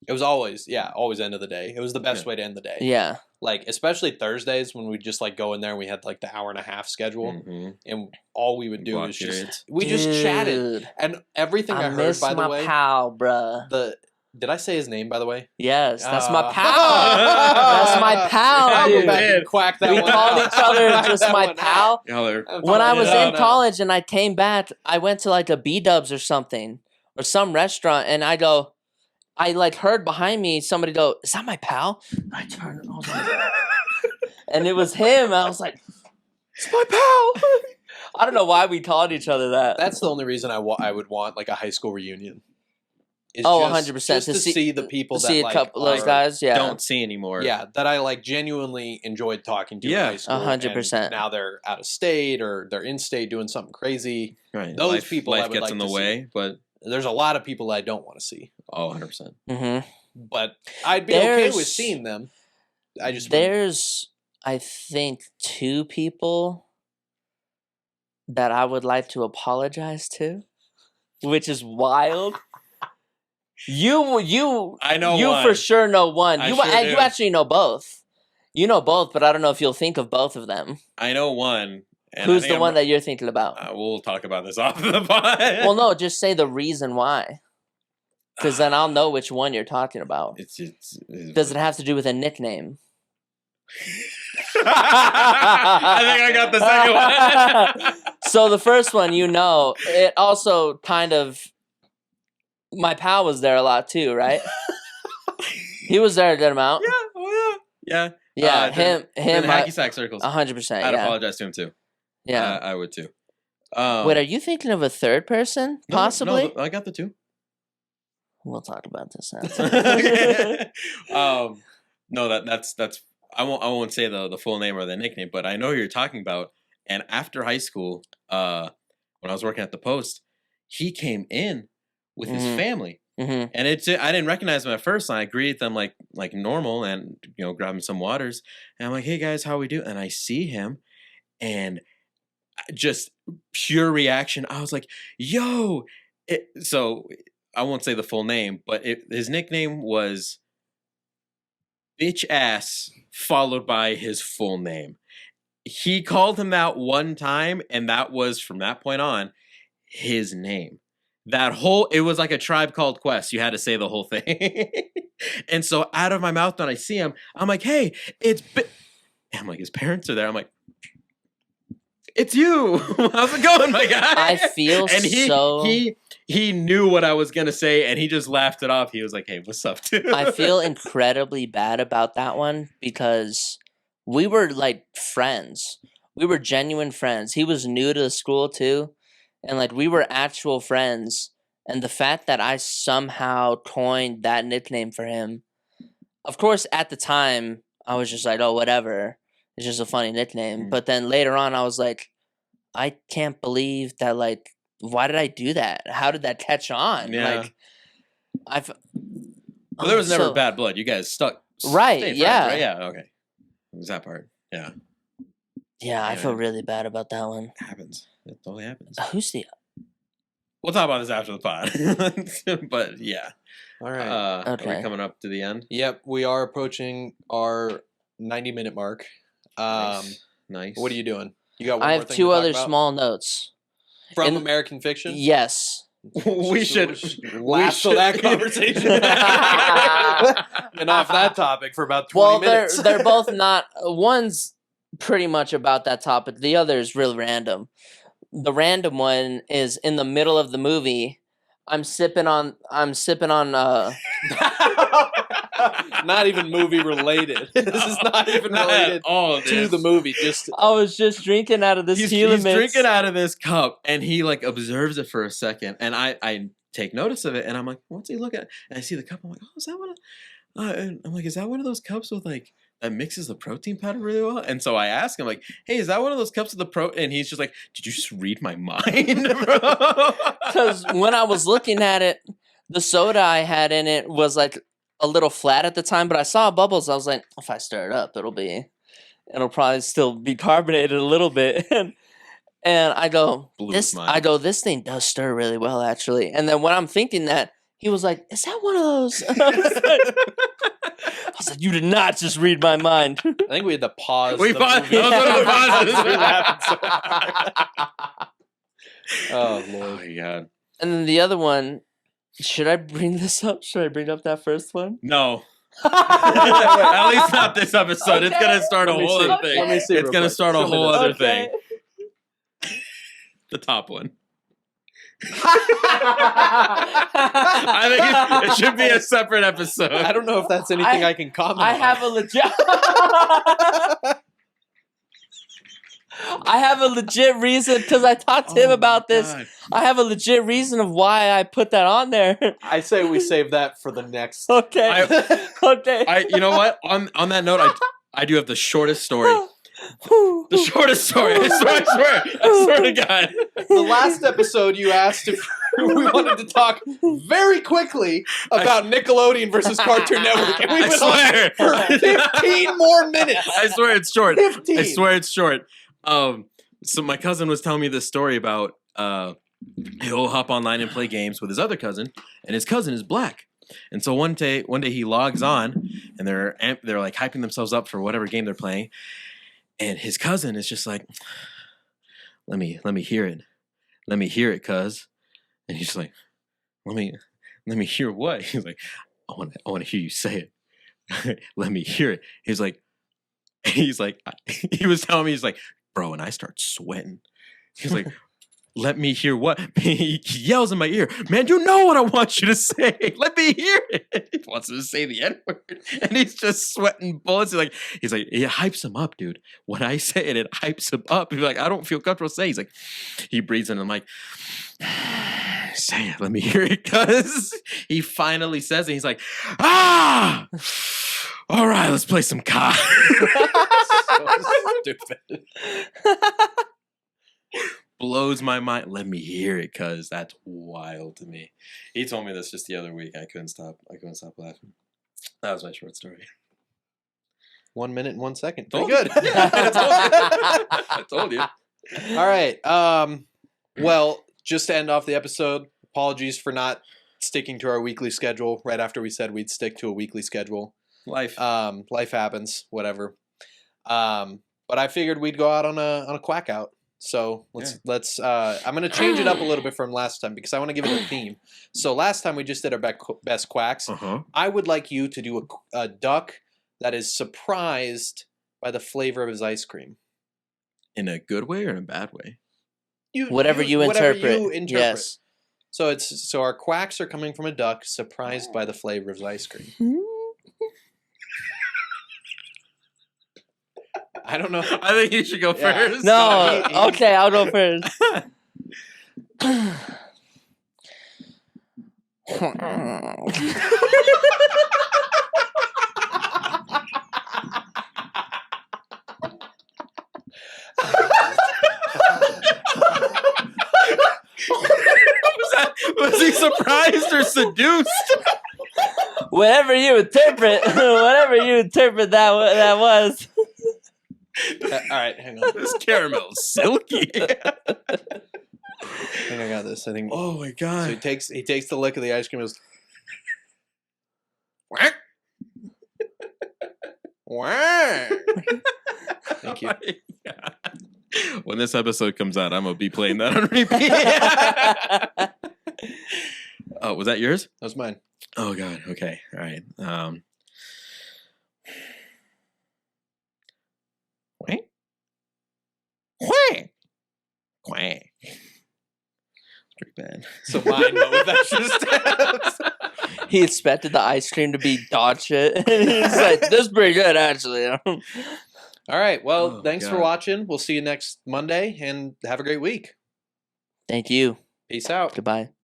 It was always end of the day. It was the best way to end the day. Yeah. Like, especially Thursdays when we just like go in there and we had like the hour and a half schedule, Mm-hmm. and all we would do Block was just periods. we just chatted, Dude, and everything I, heard, miss by the my way, pal, bruh. did I say his name, by the way? Yes, that's my Uh, pal. That's my pal, I'll go dude. back and quack that We one called out. each other Quack just that my one out. pal. Y'all are When I was in No. college and I came back, I went to like a B-Dubs or something, or some restaurant, and I like heard behind me somebody go, "Is that my pal?" And I turned, and I was like, and it was him. I was like, "It's my pal." I don't know why we called each other that. That's the only reason I would want like a high school reunion. Is Oh, just- 100%. Just to to see the people to that see a like couple of those are- guys. Yeah, don't see anymore. Yeah, that I like genuinely enjoyed talking to Yeah. in high school. 100%. and Now they're out of state or they're in state doing something crazy. Right. Those people I life would gets like in the to see. way, but There's a lot of people I don't want to see, 100%. Mm-hmm. but I'd be okay with There's- seeing them. I just wouldn't- There's, I think, 2 people that I would like to apologize to, which is wild. You I know you one. for sure know one. I You sure you do. actually know both. You know both, but I don't know if you'll think of both of them. I know one. And I Who's think the one that you're thinking about? we'll talk about this off the pod. Well, no, just say the reason why, because then I'll know which one you're talking about. It's Does it have to do with a nickname? I think I got the second one. So the first one, you know, it also kind of. My pal was there a lot too, right? He was there a good amount. Yeah, oh yeah. Yeah, In the him, hacky sack circles. 100%. I'd Yeah, apologize to him too. yeah. I would too. Wait, are you thinking of a third person? no, Possibly. No, I got the two. We'll talk about this Okay. No, that's I won't say the full name or the nickname, but I know who you're talking about. And after high school, when I was working at the Post, he came in with his Mhm. family. Mm-hmm. And I didn't recognize him at first. And I greeted them like normal, and grab him some waters. And I'm like, "Hey guys, how we do?" And I see him, and just pure reaction. I was like, "Yo!" So I won't say the full name, but his nickname was Bitch Ass, followed by his full name. He called him that one time, and that was from that point on his name. It was like a Tribe Called Quest. You had to say the whole thing. And so out of my mouth when I see him, I'm like, "Hey, I'm like, his parents are there. I'm like, "It's you. How's it going, my guy?" I feel and he knew what I was gonna say, and he just laughed it off. He was like, "Hey, what's up, dude?" I feel incredibly bad about that one because we were like friends. We were genuine friends. He was new to the school too, and like we were actual friends. And the fact that I somehow coined that nickname for him, of course, at the time I was just like, "Oh, whatever. It's just a funny nickname." But then later on, I was like, I can't believe that. Like, why did I do that? How did that catch on? Yeah. Like, Well, there was never bad blood. You guys stuck. Right, stayed friends, yeah. right? Yeah. Okay. It was that part. Yeah. Yeah, I Yeah. feel really bad about that one. It happens. It totally happens. Who's the? We'll talk about this after the pod. But yeah. All right. Are Okay. we coming up to the end? Yep, we are approaching our 90-minute mark. Nice. What are you doing? You got one I more have thing two to talk other about? small notes. From in- American Fiction? Yes. We should last till that conversation. And off that topic for about 20 Well, minutes. they're both not. One's pretty much about that topic. The other is real random. The random one is in the middle of the movie. I'm sipping on. Not even movie related. This is not even related to the movie. Just I was just drinking out of this he's Gila Mix. drinking out of this cup, and he like observes it for a second, and I take notice of it, and I'm like, "What's he looking at?" And I see the cup. I'm like, "Oh, is that one?" And I'm like, "Is that one of those cups with like that mixes the protein powder really well?" And so I ask him like, "Hey, is that one of those cups with the pro?" And he's just like, "Did you just read my mind, bro?" Because when I was looking at it, the soda I had in it was like a little flat at the time, but I saw bubbles. I was like, if I stir it up, it'll probably still be carbonated a little bit. And I go, Blew his mind. this thing does stir really well, actually. And then when I'm thinking that, he was like, is that one of those? And I was like, you did not just read my mind. I think we had to pause. We the paused. movie. That was one of the pauses. We laughed so hard. Oh Lord. Oh my god. And then the other one, should I bring this up? Should I bring up that first one? No. At least not this episode. It's gonna start a Let me whole see. other thing. Let me see It's real gonna quick. start a Show me whole this. other Okay. thing. The top one. I I think it should be a separate episode. I don't know if that's anything I can comment on. have a legit. I have a legit reason because I talked to him about this. God. I have a legit reason of why I put that on there. I say we save that for the next. Okay. Okay. You know what? On that note, I do have the shortest story. The shortest story. I swear to God. The last episode, you asked if we wanted to talk very quickly about Nickelodeon versus Cartoon Network, and we I went on swear. for 15 more minutes. I swear it's short. 15. I swear it's short. So my cousin was telling me this story about he'll hop online and play games with his other cousin, and his cousin is black. And so one day he logs on, and they're like hyping themselves up for whatever game they're playing, and his cousin is just like, let me hear it, cuz. And he's like, let me hear what? He's like, I want to hear you say it. Let me hear it. He was telling me, he's like, bro, and I start sweating. He's like, let me hear what? He yells in my ear, man, you know what I want you to say. Let me hear it. He wants to say the N-word. And he's just sweating bullets. He's like, it hypes him up, dude. When I say it, it hypes him up. He's like, I don't feel comfortable saying. He's like, he breathes in. I'm like, say it. Let me hear it, cuz. He finally says it. He's like, ah! All right, let's play some COD. So stupid. blows my mind. Let me hear it, cause that's wild to me. He told me this just the other week. I couldn't stop laughing. That was my short story. 1 minute and 1 second. Told Pretty you. good. Yeah, I told you. All right. Well, just to end off the episode, apologies for not sticking to our weekly schedule right after we said we'd stick to a weekly schedule. Life. Life happens, whatever. But I figured we'd go out on a quack out. So let's I'm gonna change it up a little bit from last time because I want to give it a theme. So last time we just did our best quacks. I would like you to do a duck that is surprised by the flavor of his ice cream. In a good way or in a bad way? Whatever you interpret. Yes. So our quacks are coming from a duck surprised by the flavor of his ice cream. I don't know. I think you should go first. No, okay, I'll go first. Was he surprised or seduced? Whatever you interpret that was. All right, hang on. This caramel's silky. I think I got this. I think. Oh my So god. he takes the lick of the ice cream. And goes, Wah. Thank you. When this episode comes out, I'm gonna be playing that on repeat. Oh, was that yours? That was mine. Oh god. Okay. All right. Quack. Quack. Quack. It's pretty bad. So mine, but with extra steps. He expected the ice cream to be dog shit. He's like, this is pretty good, actually. All right. Well, Oh, thanks for God. watching. We'll see you next Monday and have a great week. Thank you. Peace out. Goodbye.